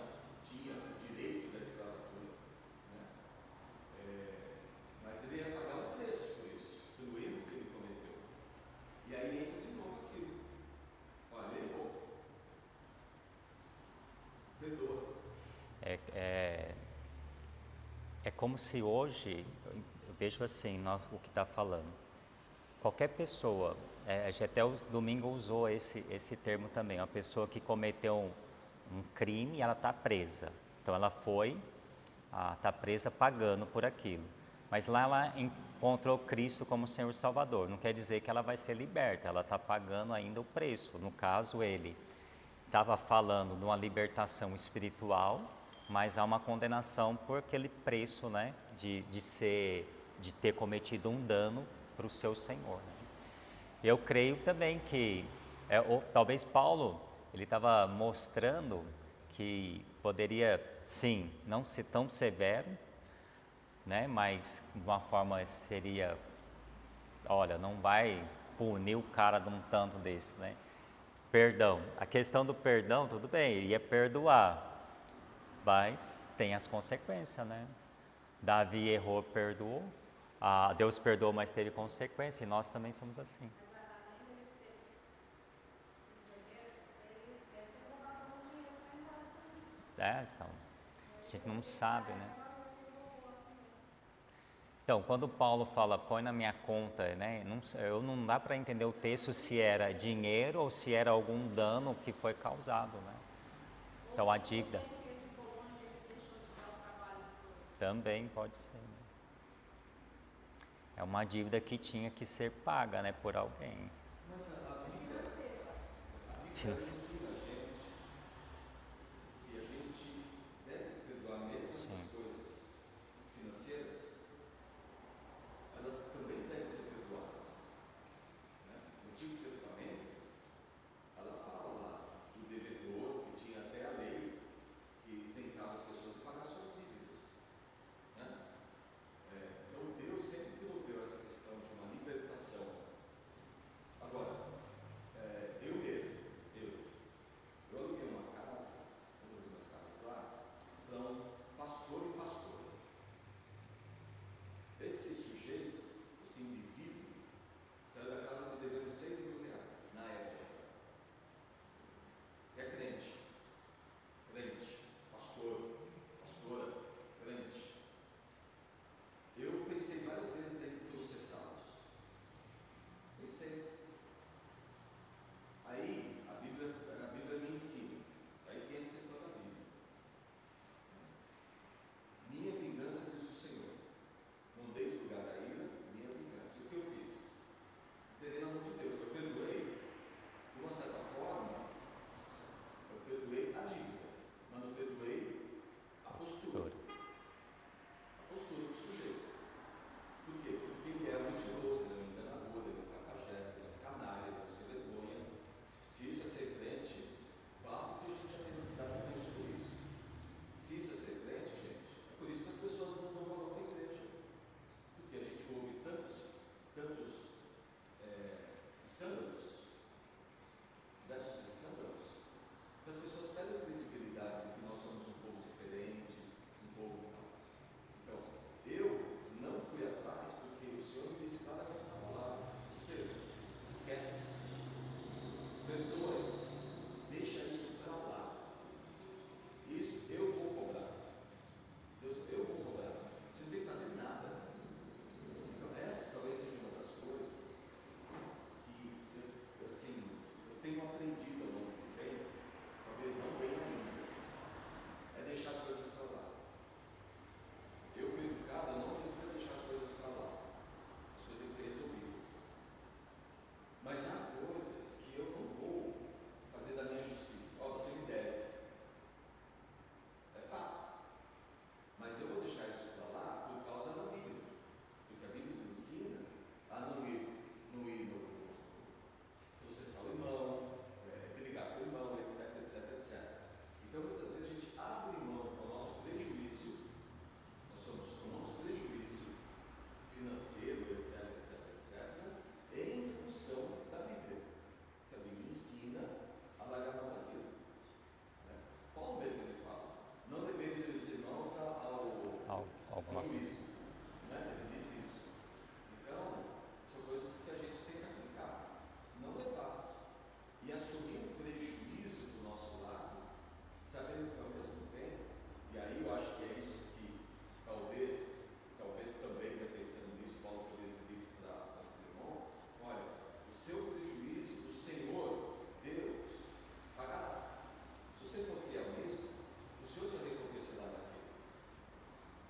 tinha o direito da escravatura, né? Mas ele ia pagar um preço por isso, pelo erro que ele cometeu. E aí entra de novo aquilo. Olha, ele errou. Perdoa. É como se hoje, eu vejo assim, o que está falando, qualquer pessoa, a gente até domingo usou esse termo também, uma pessoa que cometeu um crime e ela está presa, então ela está presa pagando por aquilo, mas lá ela encontrou Cristo como Senhor e Salvador, não quer dizer que ela vai ser liberta, ela está pagando ainda o preço. No caso, ele estava falando de uma libertação espiritual, mas há uma condenação por aquele preço, né, de ter cometido um dano para o seu Senhor. Né? Eu creio também que, talvez Paulo, ele estava mostrando que poderia, sim, não ser tão severo, né, mas de uma forma seria, olha, não vai punir o cara de um tanto desse, né? Perdão. A questão do perdão, tudo bem, ele ia perdoar, mas tem as consequências, né? Davi errou, perdoou. Deus perdoou, mas teve consequência, e nós também somos assim. Então, a gente não sabe, né? Então, quando Paulo fala, põe na minha conta, né? Não dá para entender o texto se era dinheiro ou se era algum dano que foi causado, né? Então, a dívida também pode ser. Né? É uma dívida que tinha que ser paga, né, por alguém. Mas a Bíblia ensina a gente que a gente deve perdoar mesmo essas coisas financeiras, elas também devem ser perdoadas. Né? No Antigo Testamento, ela fala lá do devedor, que tinha até a lei que isentava as pessoas de pagar suas dívidas. Né? Então Deus sempre proveu essa questão de uma libertação. Agora, eu mesmo, eu aluguei uma casa, uma das minhas casas lá, para um pastor e pastora. Esse sujeito, esse indivíduo, saiu da casa me devendo R$6.000 na época. É crente, pastor, pastora, crente. Eu pensei várias vezes em processá-los. Pensei. Aí a Bíblia me ensina. Aí vem a questão da Bíblia. Minha vingança, diz o Senhor. Não deis lugar à ira, minha vingança. E o que eu fiz? Serei na mão de Deus. Eu perdoei, de uma certa forma, eu perdoei a dívida, mas não perdoei a postura. A postura do sujeito. Por quê? Porque ele é um mentiroso, ele é um enganador, ele é um cafajeste, ele é um canalha, ele é um sem vergonha. Se isso é ser crente, basta que a gente já tenha necessidade de Deus por isso. Se isso é ser crente, gente, é por isso que as pessoas não dão valor para a igreja. Porque a gente ouve tantos escândalos, diversos escândalos, que as pessoas perdem a credibilidade de que nós somos um povo diferente, um povo tal. Então, eu não fui atrás porque o Senhor me disse claramente na palavra: esquece, perdoa isso, deixa isso para lá. Isso eu vou cobrar. Deus, eu vou cobrar. Você não tem que fazer nada. Então, essa talvez seja uma das coisas que eu tenho aprendido ao longo do tempo, talvez não bem ainda, é deixar as coisas para lá. Eu fui educado a não tentar deixar as coisas para lá. As coisas têm que ser resolvidas. Mas há coisas que eu não vou fazer da minha justiça. Você me deve. É fato. Mas eu vou deixar isso para lá por causa da Bíblia. Porque a Bíblia me ensina a não ir processar o irmão, brigar com o irmão, etc. Então, muitas vezes a gente abre mão do nosso prejuízo. Nós somos com o nosso prejuízo financeiro, etc, em função da Bíblia, que a Bíblia ensina a largar mão daquilo. Né? Paulo mesmo ele fala: não deveis os irmãos ao juízo. Né? Ele diz isso. Então, são coisas que a gente tem que aplicar, não levar. E assumir o prejuízo do nosso lado, sabendo que ao mesmo tempo, e aí eu acho que é isso que talvez também, pensando nisso, Paulo poderia ter dito para Filemão: olha, o seu prejuízo, o Senhor, Deus, pagará. Se você for fiel nisso, o Senhor já recompensará daquilo.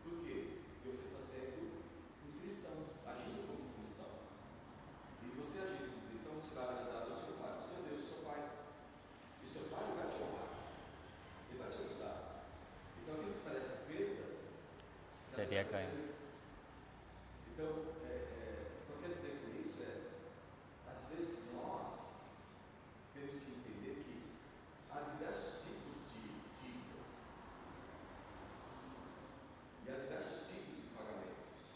Por quê? Porque você está sendo seria ganho. Então, o que eu quero dizer com isso às vezes nós temos que entender que há diversos tipos de dívidas e há diversos tipos de pagamentos.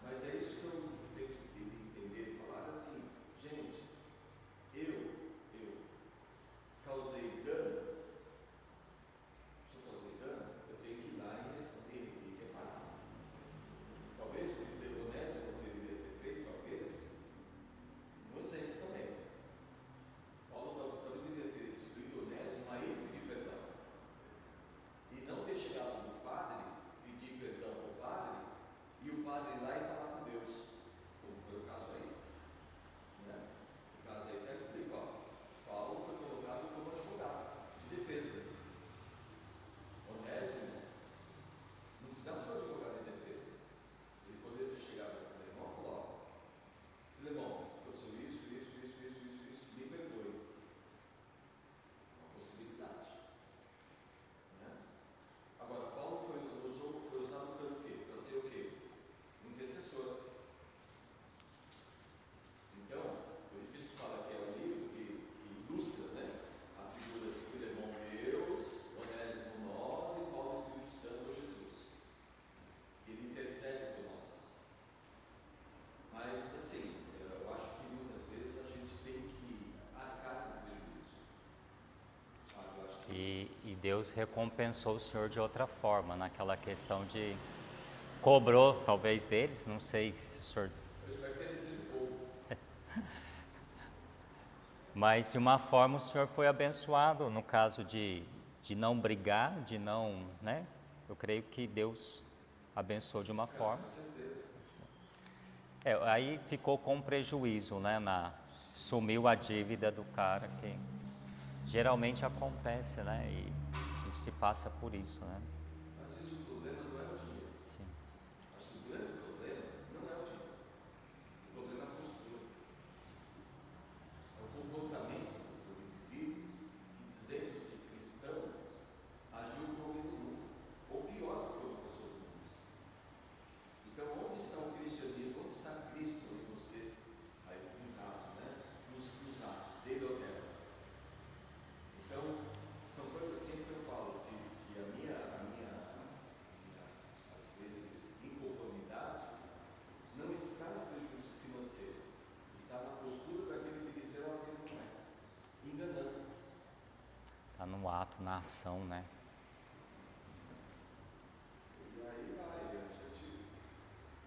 Mas é isso que eu tenho que entender e falar assim, gente, eu causei dano. Se eu causei dano, eu tenho que ir lá e reparar. Talvez o que Onésimo não deveria ter feito, talvez, um exemplo também. Paulo talvez deveria ter instruído Onésimo a ele pedir perdão. E não ter chegado no padre, pedir perdão ao padre, e o padre ir lá e falar com Deus, como foi o caso aí. Né? O caso aí está explica, Paulo foi colocado como advogado de defesa. Onésimo não precisava de um advogado de defesa. Ele poderia ter chegado para o Filemão e falou: Filemão, aconteceu isso, me perdoe. Uma possibilidade. Né? Agora, Paulo foi usado pelo quê? Para ser o quê? Um intercessor. Então, por isso que a gente fala que é um livro que ilustra, né, a figura de Filemão Deus, Onésimo nós e Paulo Espírito Santo Jesus. Ele intercede por nós. Mas, assim, eu acho que muitas vezes a gente tem que arcar com prejuízo. Eu acho que... E Deus recompensou o Senhor de outra forma, naquela questão de cobrou talvez deles, não sei se o Senhor... Eu espero que tenha sido pouco. Mas de uma forma o Senhor foi abençoado, no caso de não brigar, de não, né? Eu creio que Deus abençoou de uma forma. Com certeza. Aí ficou com prejuízo, né? Sumiu a dívida do cara, que geralmente acontece, né? E a gente se passa por isso, né? Às vezes o problema não é o dinheiro. Sim. Acho que o grande problema não é o dinheiro. O problema é a postura. É o comportamento do indivíduo que, dizendo-se cristão, agiu como alguém do mundo, ou pior do que uma pessoa do mundo. Então, onde está o cristianismo? Onde está Cristo em você? Aí, no caso, né? Nos atos dele ou dela. Então, são coisas assim que eu falo, que a minha às vezes, inconformidade não está no prejuízo financeiro, está na postura daquele que diz ela que não é, enganando. Está no ato, na ação, né? E aí vai, a gente...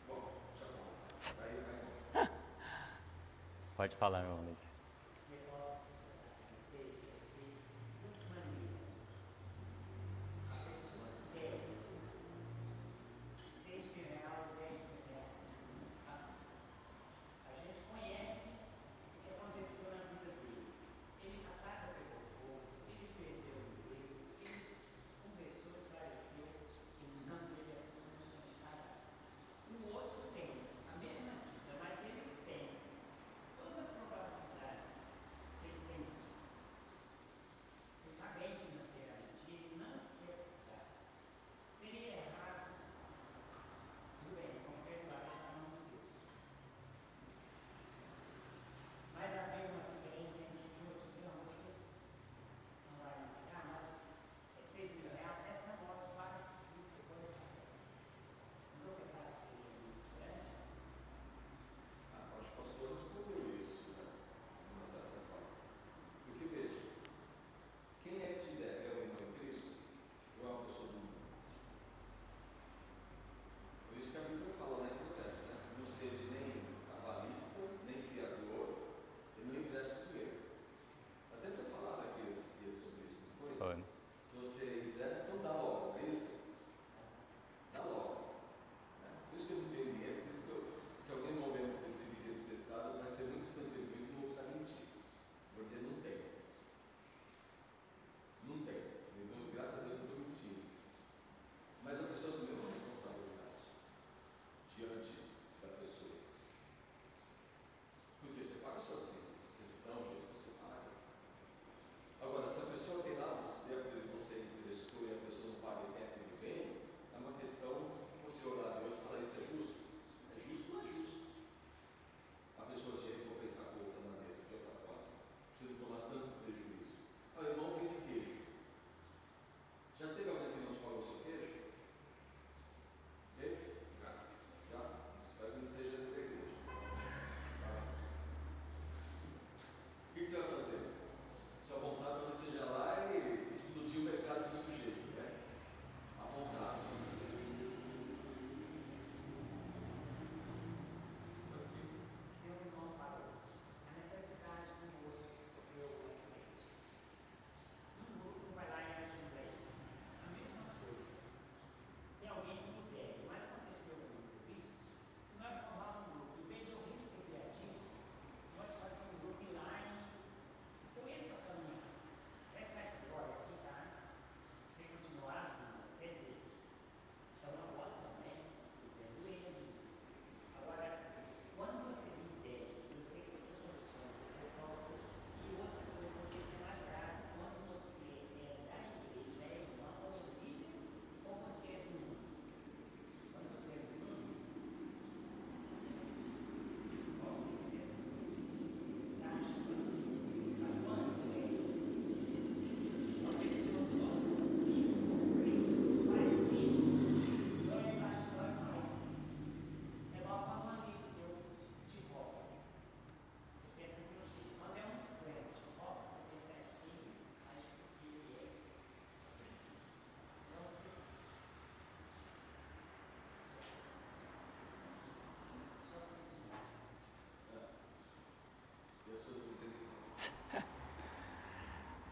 Bom, já vai. Aí vai. Pode falar, meu Luiz.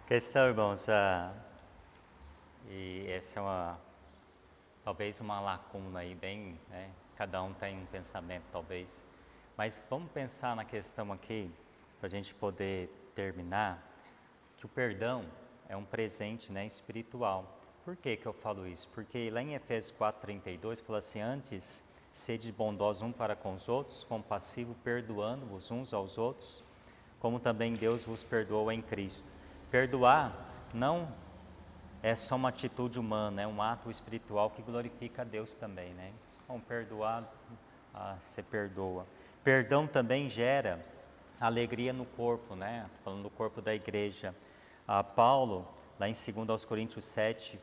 Questão, irmãos, e essa é talvez uma lacuna aí bem, né? Cada um tem um pensamento talvez, mas vamos pensar na questão aqui, para a gente poder terminar, que o perdão é um presente, né, espiritual. Por que que eu falo isso? Porque lá em Efésios 4:32 fala assim: antes, sede bondosos um para com os outros, compassivo, perdoando-vos uns aos outros, como também Deus vos perdoou em Cristo. Perdoar não é só uma atitude humana, é um ato espiritual que glorifica a Deus também, né? Então, perdoar, você perdoa. Perdão também gera alegria no corpo, né? Falando do corpo da igreja. Paulo, lá em 2 Coríntios 7,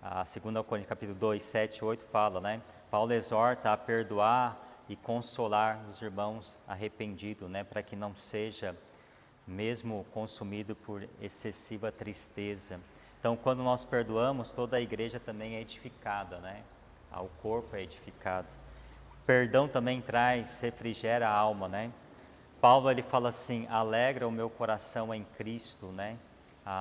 2 Coríntios capítulo 2, 7 e 8 fala, né? Paulo exorta a perdoar e consolar os irmãos arrependidos, né? Para que não seja mesmo consumido por excessiva tristeza. Então, quando nós perdoamos, toda a igreja também é edificada, né? O corpo é edificado. Perdão também refrigera a alma, né? Paulo, ele fala assim: alegra o meu coração em Cristo, né?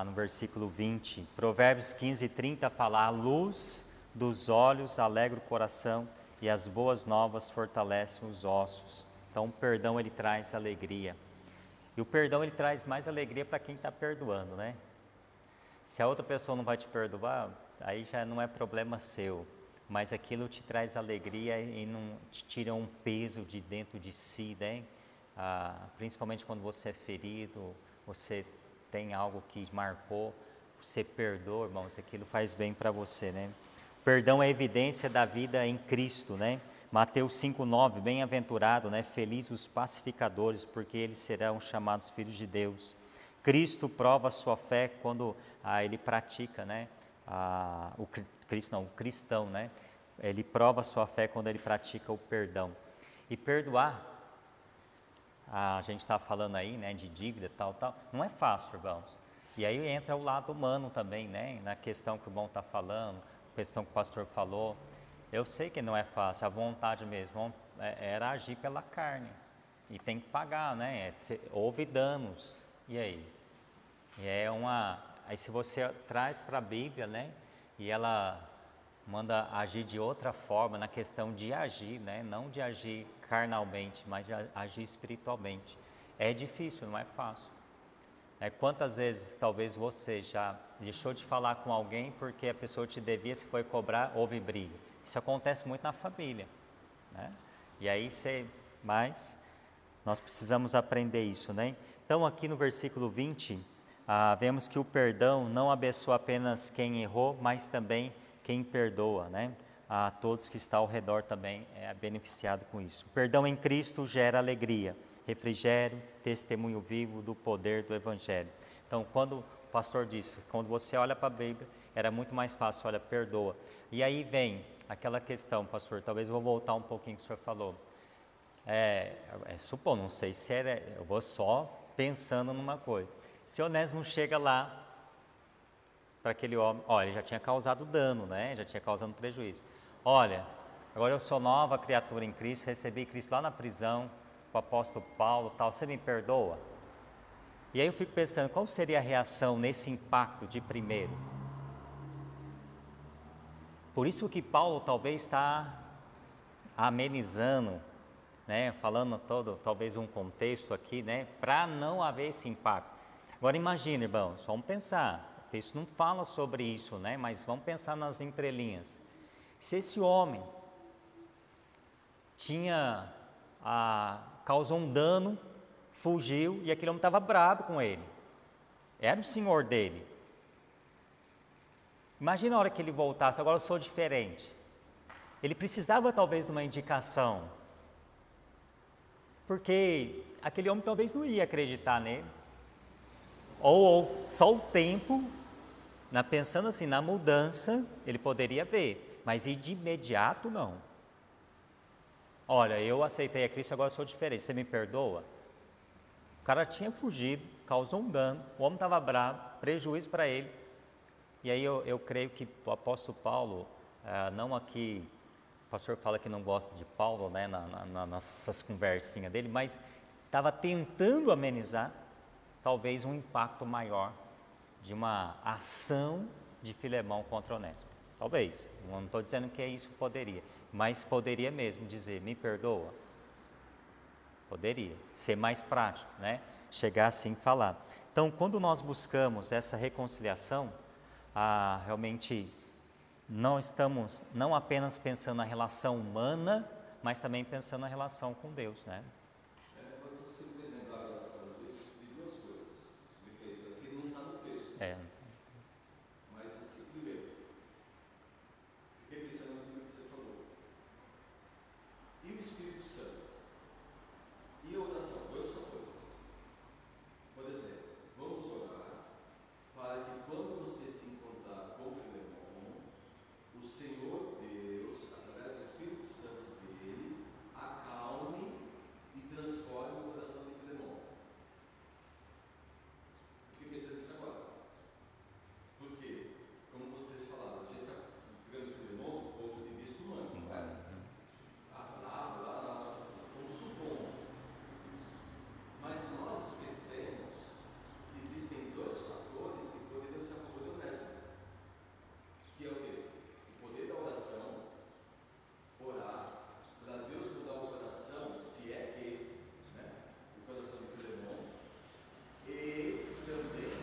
No versículo 20. Provérbios 15:30 fala: a luz dos olhos alegra o coração e as boas novas fortalecem os ossos. Então, o perdão, ele traz alegria. E o perdão, ele traz mais alegria para quem está perdoando, né? Se a outra pessoa não vai te perdoar, aí já não é problema seu. Mas aquilo te traz alegria e não te tira um peso de dentro de si, né? Principalmente quando você é ferido, você tem algo que marcou, você perdoa, irmãos, aquilo faz bem para você, né? Perdão é evidência da vida em Cristo, né? Mateus 5:9, bem-aventurado, né? Feliz os pacificadores, porque eles serão chamados filhos de Deus. Cristo prova a sua fé quando ele pratica, né? O cristão, né? Ele prova a sua fé quando ele pratica o perdão. E perdoar, a gente está falando aí, né, de dívida, tal, não é fácil, irmãos. E aí entra o lado humano também, né? Na questão que o irmão está falando, a questão que o pastor falou. Eu sei que não é fácil, a vontade mesmo era agir pela carne. E tem que pagar, né? Houve danos. E aí? Aí se você traz para a Bíblia, né? E ela manda agir de outra forma na questão de agir, né? Não de agir carnalmente, mas de agir espiritualmente. É difícil, não é fácil. Quantas vezes talvez você já deixou de falar com alguém porque a pessoa te devia, se foi cobrar, houve briga. Isso acontece muito na família, né? E aí mas nós precisamos aprender isso, né? Então aqui no versículo 20, vemos que o perdão não abençoa apenas quem errou, mas também quem perdoa, né? A todos que estão ao redor também é beneficiado com isso. O perdão em Cristo gera alegria, refrigério, testemunho vivo do poder do Evangelho. Então, quando o pastor disse, quando você olha para a Bíblia, era muito mais fácil, olha, perdoa. E aí vem aquela questão, pastor, talvez eu vou voltar um pouquinho que o senhor falou. Supor, não sei se eu vou só pensando numa coisa. Se Onésimo chega lá para aquele homem, olha, ele já tinha causado dano, né? Já tinha causado prejuízo. Olha, agora eu sou nova criatura em Cristo, recebi Cristo lá na prisão, com o apóstolo Paulo, tal, você me perdoa? E aí eu fico pensando, qual seria a reação nesse impacto de primeiro? Por isso que Paulo talvez está amenizando, né, falando talvez um contexto aqui, né, para não haver esse impacto. Agora imagine, irmãos, vamos pensar, o texto não fala sobre isso, né, mas vamos pensar nas entrelinhas. Se esse homem causou um dano, fugiu e aquele homem estava bravo com ele, era o senhor dele. Imagina a hora que ele voltasse, agora eu sou diferente. Ele precisava talvez de uma indicação, porque aquele homem talvez não ia acreditar nele. Ou só o tempo, pensando assim, na mudança, ele poderia ver, mas de imediato não. Olha, eu aceitei a Cristo, agora eu sou diferente, você me perdoa? O cara tinha fugido, causou um dano, o homem estava bravo, prejuízo para ele. E aí eu creio que o apóstolo Paulo, não aqui, o pastor fala que não gosta de Paulo, né, nessas conversinhas dele, mas estava tentando amenizar talvez um impacto maior de uma ação de Filemão contra Onésimo. Talvez, não estou dizendo que é isso poderia, mas poderia mesmo dizer, me perdoa. Poderia ser mais prático, né? Chegar assim e falar. Então, quando nós buscamos essa reconciliação, realmente não estamos não apenas pensando na relação humana, mas também pensando na relação com Deus, né? Mas você me fez lembrar agora falando isso de duas coisas. Você me fez aqui, não está no texto. Mas assim, primeiro, fiquei pensando naquilo que você falou. E o Espírito Santo? E a oração? Dois fatores. Por exemplo, vamos orar para que quando você se encontrar com o Filemão, o Senhor Deus, através do Espírito Santo dele, acalme e transforme o coração de Filemão. Fiquei pensando nisso agora. Porque, como vocês falaram, a gente está pegando Filemão do ponto de vista humano, correto? A palavra lá, como supondo. Mas nós esquecemos que existem dois fatores que poderiam ser a favor do Onésimo. Que é o quê? O poder da oração, orar, para Deus mudar o coração, se é que, né, o coração de Filemão, e também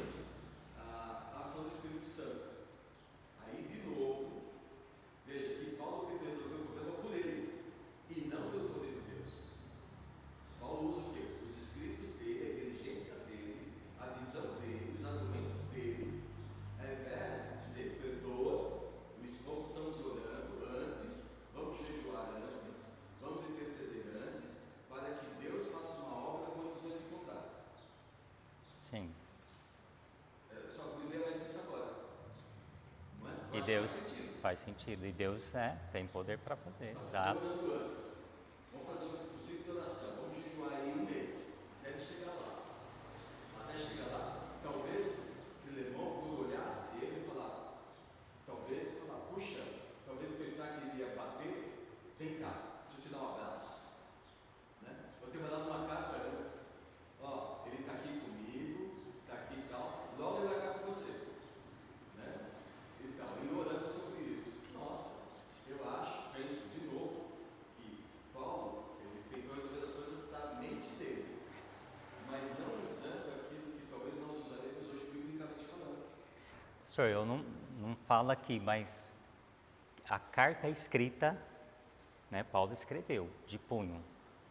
a ação do Espírito Santo. Aí, de novo, veja que Paulo tem que resolver o problema por ele, e não pelo poder de Deus. Paulo usa o quê? Os escritos dele, a inteligência dele, a visão dele, os argumentos dele, ao invés de dizer, perdoa, estamos orando antes, vamos jejuar antes, vamos interceder antes, para que Deus faça uma obra quando os dois se encontrarem. Sim. Só que me veio a disso agora. Não é? E Deus faz sentido. E Deus tem poder para fazer. Nós Exato. estamos orando antes. Vamos fazer um possível de oração. Vamos jejuar aí um mês, até chegar lá. Até chegar lá, talvez Filemão, quando olhasse ele, falar, puxa, talvez pensar que ele ia bater, vem cá, deixa eu te dar um abraço. Né? Eu tenho mandado uma carta antes. Ó, ele está aqui comigo, está aqui e tal. Logo ele vai ficar com você. Né? Então, e orando sobre isso. Nossa, eu penso de novo, que Paulo, ele tentou resolver as coisas da mente dele, mas não usando aquilo que talvez nós usaremos hoje biblicamente falando. Senhor, eu não falo aqui, mas a carta escrita, né, Paulo escreveu de punho.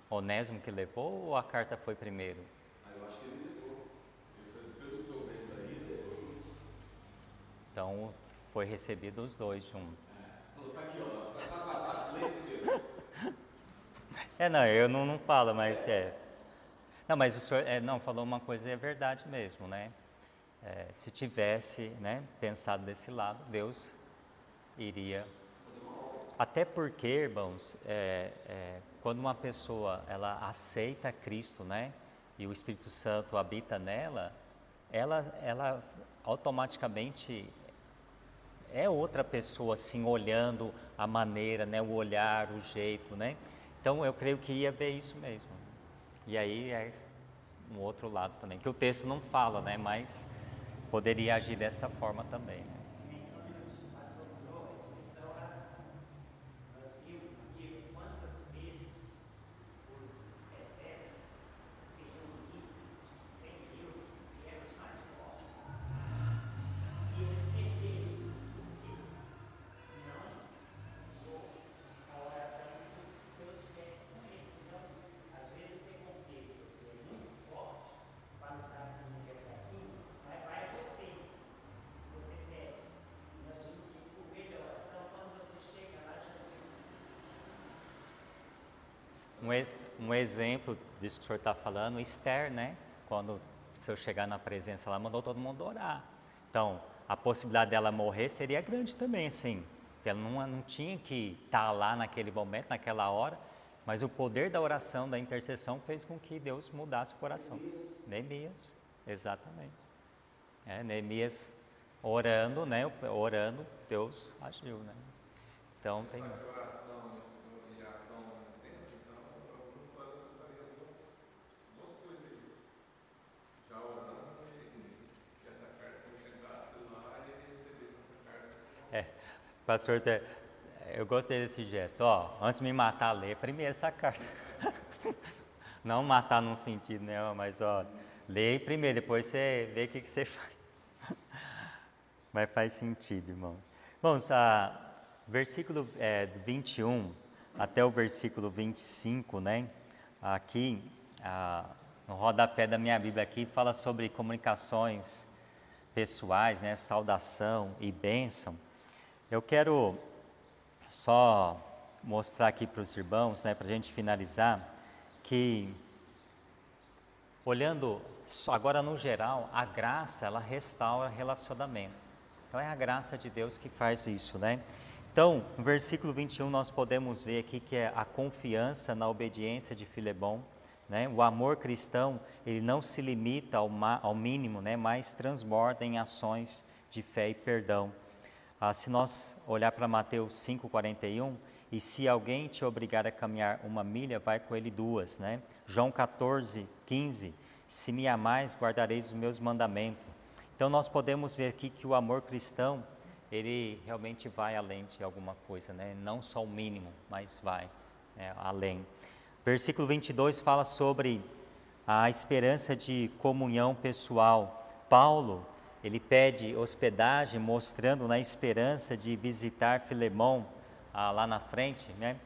Onésimo que levou ou a carta foi primeiro? Eu acho que ele levou. Pelo que eu vendo aí, ele levou junto. Então foi recebido os dois juntos. Falou, tá aqui, ó. Lê primeiro. Não, eu não falo, mas Não, mas o senhor falou uma coisa e é verdade mesmo, né? Se tivesse, né, pensado desse lado, Deus iria. Até porque, irmãos, quando uma pessoa ela aceita Cristo, né, e o Espírito Santo habita nela, ela automaticamente é outra pessoa, assim, olhando a maneira, né, o olhar, o jeito, né? Então eu creio que ia ver isso mesmo. E aí é um outro lado também, que o texto não fala, né, mas poderia agir dessa forma também, né? Um exemplo disso que o senhor está falando, Esther, né? Quando o senhor chegar na presença, ela mandou todo mundo orar. Então, a possibilidade dela morrer seria grande também, sim. Porque ela não tinha que estar lá naquele momento, naquela hora, mas o poder da oração, da intercessão, fez com que Deus mudasse o coração. Neemias, exatamente. Neemias orando, né? Orando, Deus agiu, né? Então, tem... Pastor, eu gostei desse gesto. Ó, antes de me matar, lê primeiro essa carta. Não matar num sentido, né? Mas, ó, lê primeiro, depois você vê o que você faz. Mas faz sentido, irmãos. Irmãos, versículo 21 até o versículo 25, né? Aqui, no rodapé da minha Bíblia aqui, fala sobre comunicações pessoais, né? Saudação e bênção. Eu quero só mostrar aqui para os irmãos, né? Para a gente finalizar, que olhando agora no geral, a graça, ela restaura relacionamento. Então é a graça de Deus que faz isso, né? Então, no versículo 21 nós podemos ver aqui que é a confiança na obediência de Filemão, né? O amor cristão, ele não se limita ao mínimo, né? Mas transborda em ações de fé e perdão. Se nós olhar para Mateus 5,41, e se alguém te obrigar a caminhar 1 milha, vai com ele 2, né? João 14,15, se me amais, guardareis os meus mandamentos. Então nós podemos ver aqui que o amor cristão, ele realmente vai além de alguma coisa, né? Não só o mínimo, mas vai além. Versículo 22 fala sobre a esperança de comunhão pessoal. Paulo, ele pede hospedagem, mostrando na esperança de visitar Filemão lá na frente, né?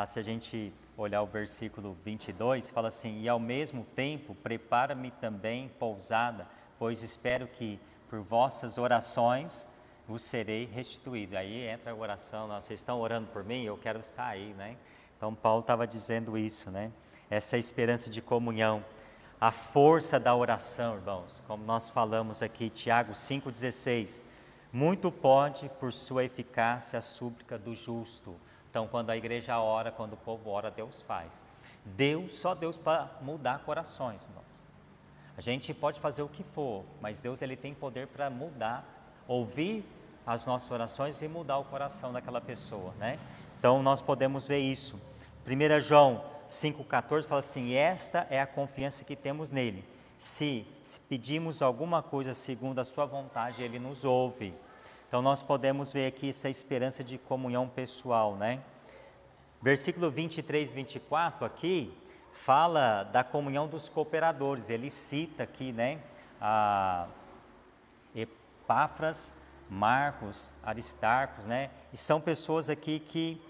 Se a gente olhar o versículo 22, fala assim, e ao mesmo tempo prepara-me também pousada, pois espero que por vossas orações vos serei restituído. Aí entra a oração, vocês estão orando por mim, eu quero estar aí, né? Então Paulo estava dizendo isso, né? Essa esperança de comunhão, a força da oração, irmãos, como nós falamos aqui, Tiago 5,16, muito pode por sua eficácia a súplica do justo. Então quando a igreja ora, quando o povo ora, Deus faz. Só Deus para mudar corações, irmãos. A gente pode fazer o que for, mas Deus, ele tem poder para mudar, ouvir as nossas orações e mudar o coração daquela pessoa, né? Então nós podemos ver isso. 1 João 5,14 fala assim, esta é a confiança que temos nele. Se pedimos alguma coisa segundo a sua vontade, ele nos ouve. Então nós podemos ver aqui essa esperança de comunhão pessoal, né? Versículo 23 e 24 aqui, fala da comunhão dos cooperadores. Ele cita aqui, né? Epáfras, Marcos, Aristarcos, né? E são pessoas aqui que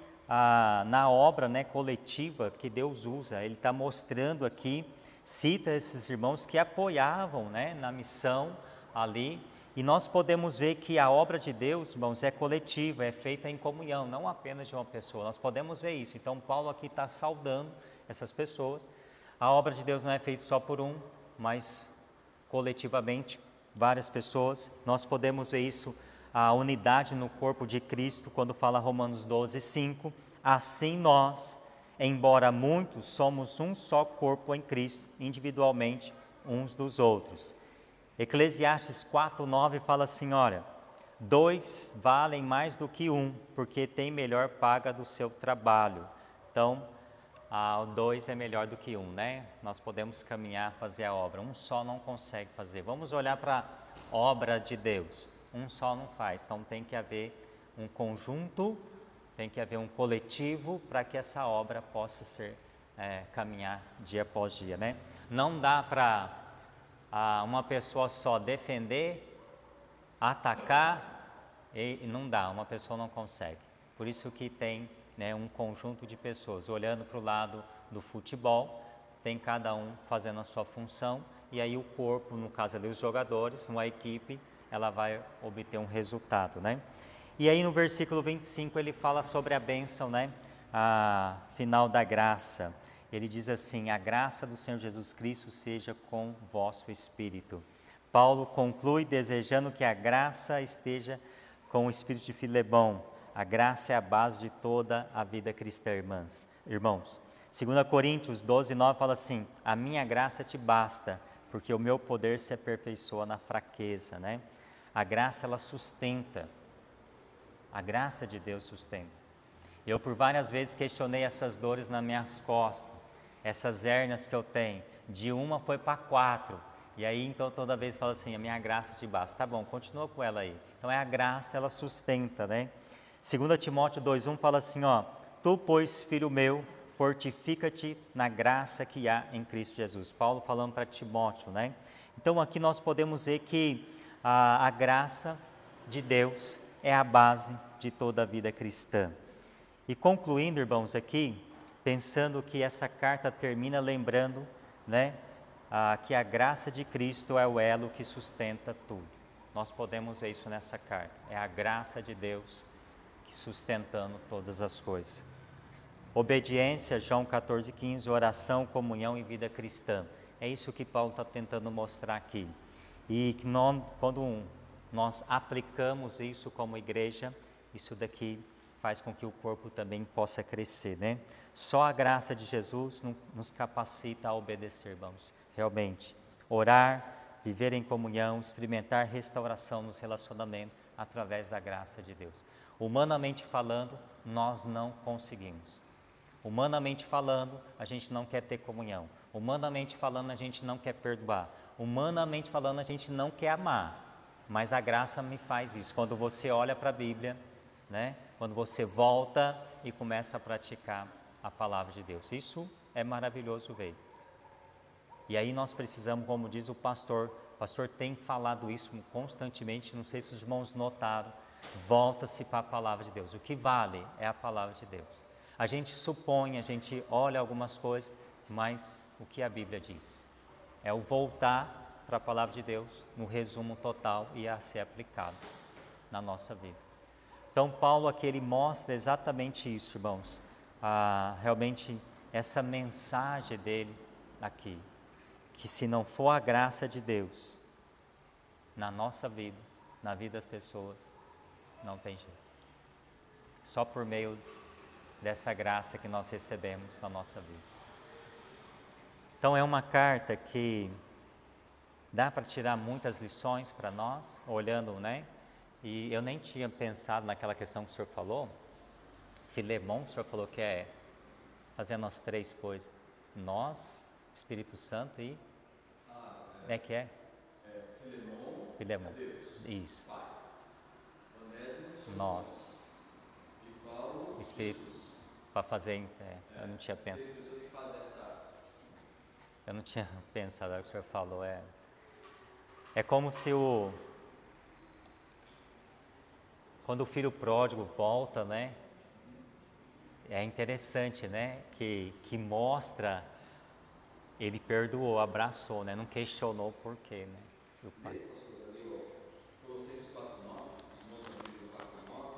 na obra, né, coletiva que Deus usa, ele está mostrando aqui, cita esses irmãos que apoiavam, né, na missão ali, e nós podemos ver que a obra de Deus, irmãos, é coletiva, é feita em comunhão, não apenas de uma pessoa, nós podemos ver isso. Então Paulo aqui está saudando essas pessoas. A obra de Deus não é feita só por um, mas coletivamente, várias pessoas. Nós podemos ver isso, a unidade no corpo de Cristo, quando fala Romanos 12:5, assim nós, embora muitos, somos um só corpo em Cristo, individualmente uns dos outros. Eclesiastes 4:9 fala assim, olha, 2 valem mais do que 1, porque tem melhor paga do seu trabalho. Então, o 2 é melhor do que 1, né? Nós podemos caminhar, fazer a obra, um só não consegue fazer. Vamos olhar para a obra de Deus. Um só não faz, então tem que haver um conjunto, tem que haver um coletivo para que essa obra possa ser, caminhar dia após dia, né? Não dá para uma pessoa só defender, atacar, e não dá, uma pessoa não consegue. Por isso que tem, né, um conjunto de pessoas, olhando para o lado do futebol, tem cada um fazendo a sua função, e aí o corpo, no caso ali os jogadores, uma equipe, ela vai obter um resultado, né? E aí no versículo 25 ele fala sobre a bênção, né? A final da graça. Ele diz assim, a graça do Senhor Jesus Cristo seja com vosso espírito. Paulo conclui desejando que a graça esteja com o espírito de Filemão. A graça é a base de toda a vida cristã, irmãos. 2 Coríntios 12:9 fala assim, a minha graça te basta, porque o meu poder se aperfeiçoa na fraqueza, né? A graça, ela sustenta. A graça de Deus sustenta. Eu por várias vezes questionei essas dores nas minhas costas, essas hérnias que eu tenho. De uma foi para 4. E aí então toda vez falo assim, a minha graça te basta. Tá bom, continua com ela aí. Então a graça, ela sustenta, né? 2 Timóteo 2,1 fala assim, ó, tu, pois, filho meu, fortifica-te na graça que há em Cristo Jesus. Paulo falando para Timóteo, né? Então aqui nós podemos ver que a graça de Deus é a base de toda a vida cristã. E concluindo, irmãos, aqui, pensando que essa carta termina lembrando, né, que a graça de Cristo é o elo que sustenta tudo. Nós podemos ver isso nessa carta. É a graça de Deus que sustentando todas as coisas. Obediência, João 14,15, oração, comunhão e vida cristã. É isso que Paulo está tentando mostrar aqui. E que quando nós aplicamos isso como igreja, isso daqui faz com que o corpo também possa crescer, né? Só a graça de Jesus nos capacita a obedecer, irmãos. Realmente, orar, viver em comunhão, experimentar restauração nos relacionamentos através da graça de Deus. Humanamente falando, nós não conseguimos. Humanamente falando, a gente não quer ter comunhão. Humanamente falando, a gente não quer perdoar. Humanamente falando, a gente não quer amar. Mas a graça me faz isso. Quando você olha para a Bíblia, né? Quando você volta e começa a praticar a palavra de Deus. Isso é maravilhoso ver. E aí nós precisamos, como diz o pastor tem falado isso constantemente, não sei se os irmãos notaram, volta-se para a palavra de Deus. O que vale é a palavra de Deus. A gente supõe, a gente olha algumas coisas, mas o que a Bíblia diz? É o voltar para a palavra de Deus, no resumo total e a ser aplicado na nossa vida. Então Paulo aqui ele mostra exatamente isso, irmãos. Realmente essa mensagem dele aqui, que se não for a graça de Deus na nossa vida, na vida das pessoas, não tem jeito. Só por meio dessa graça que nós recebemos na nossa vida. Então é uma carta que dá para tirar muitas lições para nós, olhando, né? E eu nem tinha pensado naquela questão que o senhor falou, Filemão, o senhor falou que é fazendo as três coisas, nós, Espírito Santo e... que é? Filemão. Isso. Pai. Onésimo, Nós. E Paulo, Espírito, para fazer... eu não tinha pensado. Tem pessoas que fazem essa... Eu não tinha pensado, o que o senhor falou, é como se quando o filho pródigo volta, né? É interessante, né? Que mostra, ele perdoou, abraçou, né? Não questionou o porquê, né? Do pai. Colossenses 4,9, os irmãos da Bíblia 4,9,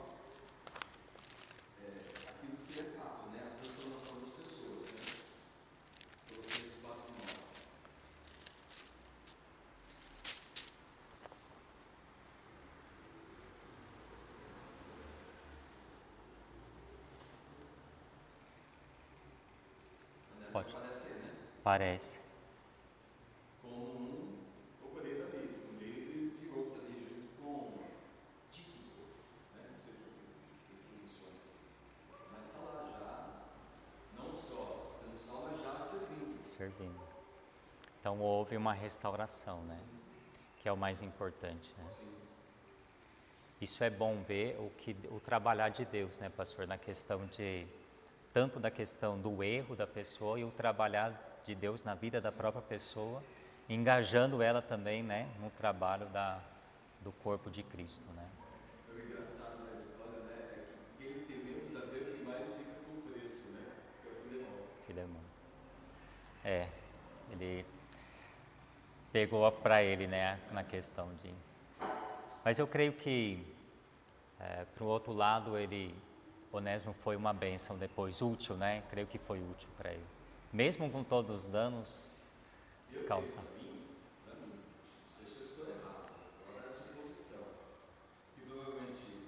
aquilo que é fato, né? A transformação das pessoas, né? Colossenses 4,9. Pode. Parece, né? Parece. Como ocorrer ali, no meio de outros ali, junto com Tíquico, né? Não sei se assim se funciona, mas está lá já, não só sendo salvo, mas já servindo. Então houve uma restauração, né? Que é o mais importante, né? Isso é bom ver o trabalhar de Deus, né, pastor, na questão tanto da questão do erro da pessoa e o trabalhar de Deus na vida da própria pessoa, engajando ela também, né, no trabalho do corpo de Cristo, né? O engraçado na história, né, é que quem tem menos a ver é quem mais fica com o preço, né, que é o Filemão. Ele pegou para ele, né, na questão de... Mas eu creio que, para o outro lado, Onésimo foi uma bênção depois, útil, né? Creio que foi útil para ele. Mesmo com todos os danos causados. Para mim, não sei se eu estou errado, agora é a suposição, que provavelmente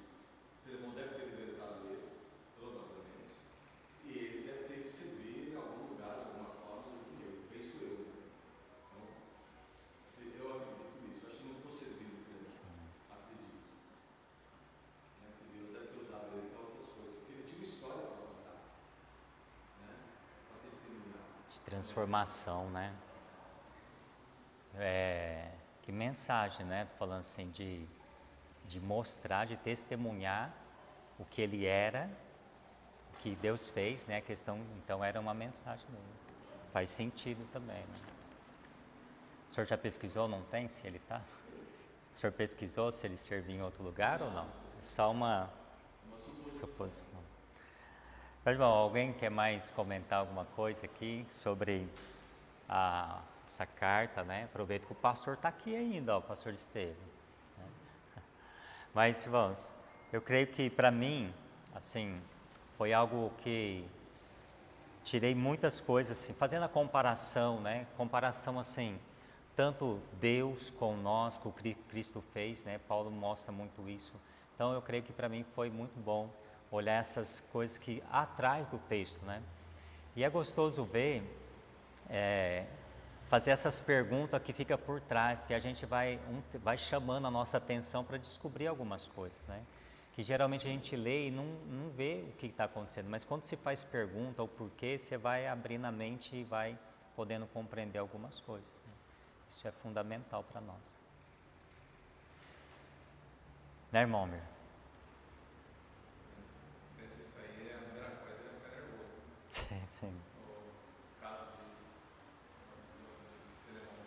Filemão deve ter libertado ele, provavelmente, e ele deve ter ido servir em algum lugar, de alguma forma, com ele, penso eu. Então, eu acredito nisso, acho que não ficou servindo Filemão, acredito. Que Deus deve ter usado ele para outras coisas, porque ele tinha uma história para contar, né? Para testemunhar. De transformação, né? Que mensagem, né? Falando assim, de mostrar, de testemunhar o que ele era, o que Deus fez, né? A questão, então era uma mensagem dele. Faz sentido também, né? O senhor já pesquisou, não tem, se ele está? O senhor pesquisou se ele servia em outro lugar ou não? É só uma suposição. Mas, bom, alguém quer mais comentar alguma coisa aqui sobre essa carta, né? Aproveito que o pastor está aqui ainda, ó, o pastor Estevam. Né? Mas, irmãos, eu creio que para mim, assim, foi algo que tirei muitas coisas, assim, fazendo a comparação, né? Comparação, assim, tanto Deus com nós, que o Cristo fez, né? Paulo mostra muito isso. Então, eu creio que para mim foi muito bom olhar essas coisas que atrás do texto, né? E é gostoso ver, fazer essas perguntas que fica por trás, porque a gente vai chamando a nossa atenção para descobrir algumas coisas, né? Que geralmente a gente lê e não vê o que está acontecendo, mas quando se faz pergunta ou porquê, você vai abrindo a mente e vai podendo compreender algumas coisas, né? Isso é fundamental para nós. Né, irmão Mir? Isso aí é a primeira coisa, é ficar nervoso. Sim, sim. No caso de Filemão.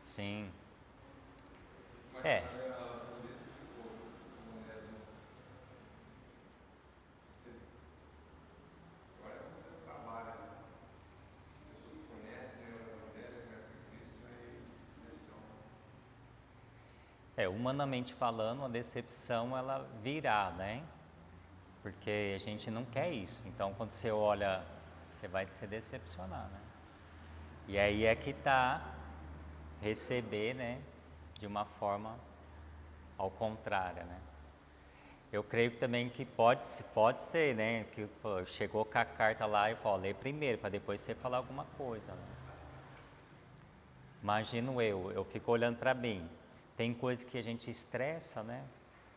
Sim. Mas É. Agora é quando você trabalha, pessoas que conhecem, né, o Evangelho, conhecem Cristo, né, e decepção. Humanamente falando, a decepção ela virá, né? Porque a gente não quer isso. Então, quando você olha, você vai se decepcionar, né? E aí é que está receber, né? De uma forma ao contrário, né? Eu creio também que pode ser, né? Que pô, chegou com a carta lá e falou, lê primeiro, para depois você falar alguma coisa, né? Imagino eu fico olhando para mim. Tem coisa que a gente estressa, né?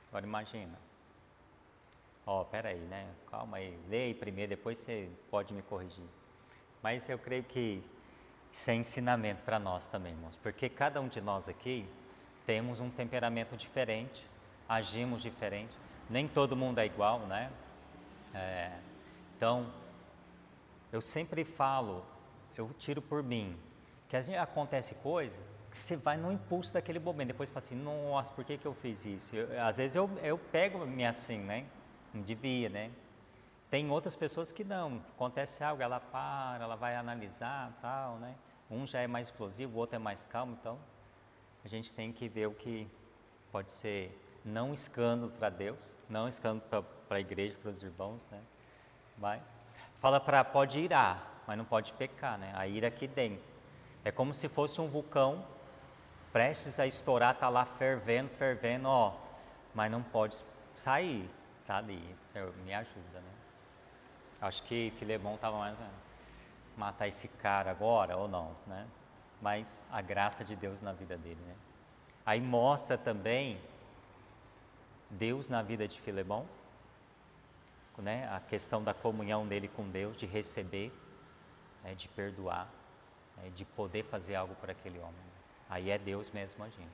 Agora imagina. Peraí, né? Calma aí, lê aí primeiro, depois você pode me corrigir. Mas eu creio que isso é ensinamento para nós também, irmãos. Porque cada um de nós aqui temos um temperamento diferente, agimos diferente. Nem todo mundo é igual, né? Então, eu sempre falo, eu tiro por mim, que às vezes acontece coisa que você vai no impulso daquele momento, depois você fala assim, nossa, por que eu fiz isso? Às vezes eu pego-me assim, né? Não devia, né? Tem outras pessoas que não, acontece algo, ela para, ela vai analisar, tal, né? Um já é mais explosivo, o outro é mais calmo, então a gente tem que ver o que pode ser não escândalo para Deus, não escândalo para a igreja, para os irmãos, né? Mas fala pode irar, mas não pode pecar, né? A ira aqui dentro. É como se fosse um vulcão prestes a estourar, tá lá fervendo, mas não pode sair, tá ali. Senhor, me ajuda, né? Acho que Filemão estava mais matar esse cara agora ou não, né? Mas a graça de Deus na vida dele, né? Aí mostra também Deus na vida de Filemão, né? A questão da comunhão dele com Deus, de receber, né? De perdoar, né? De poder fazer algo para aquele homem. Aí é Deus mesmo agindo.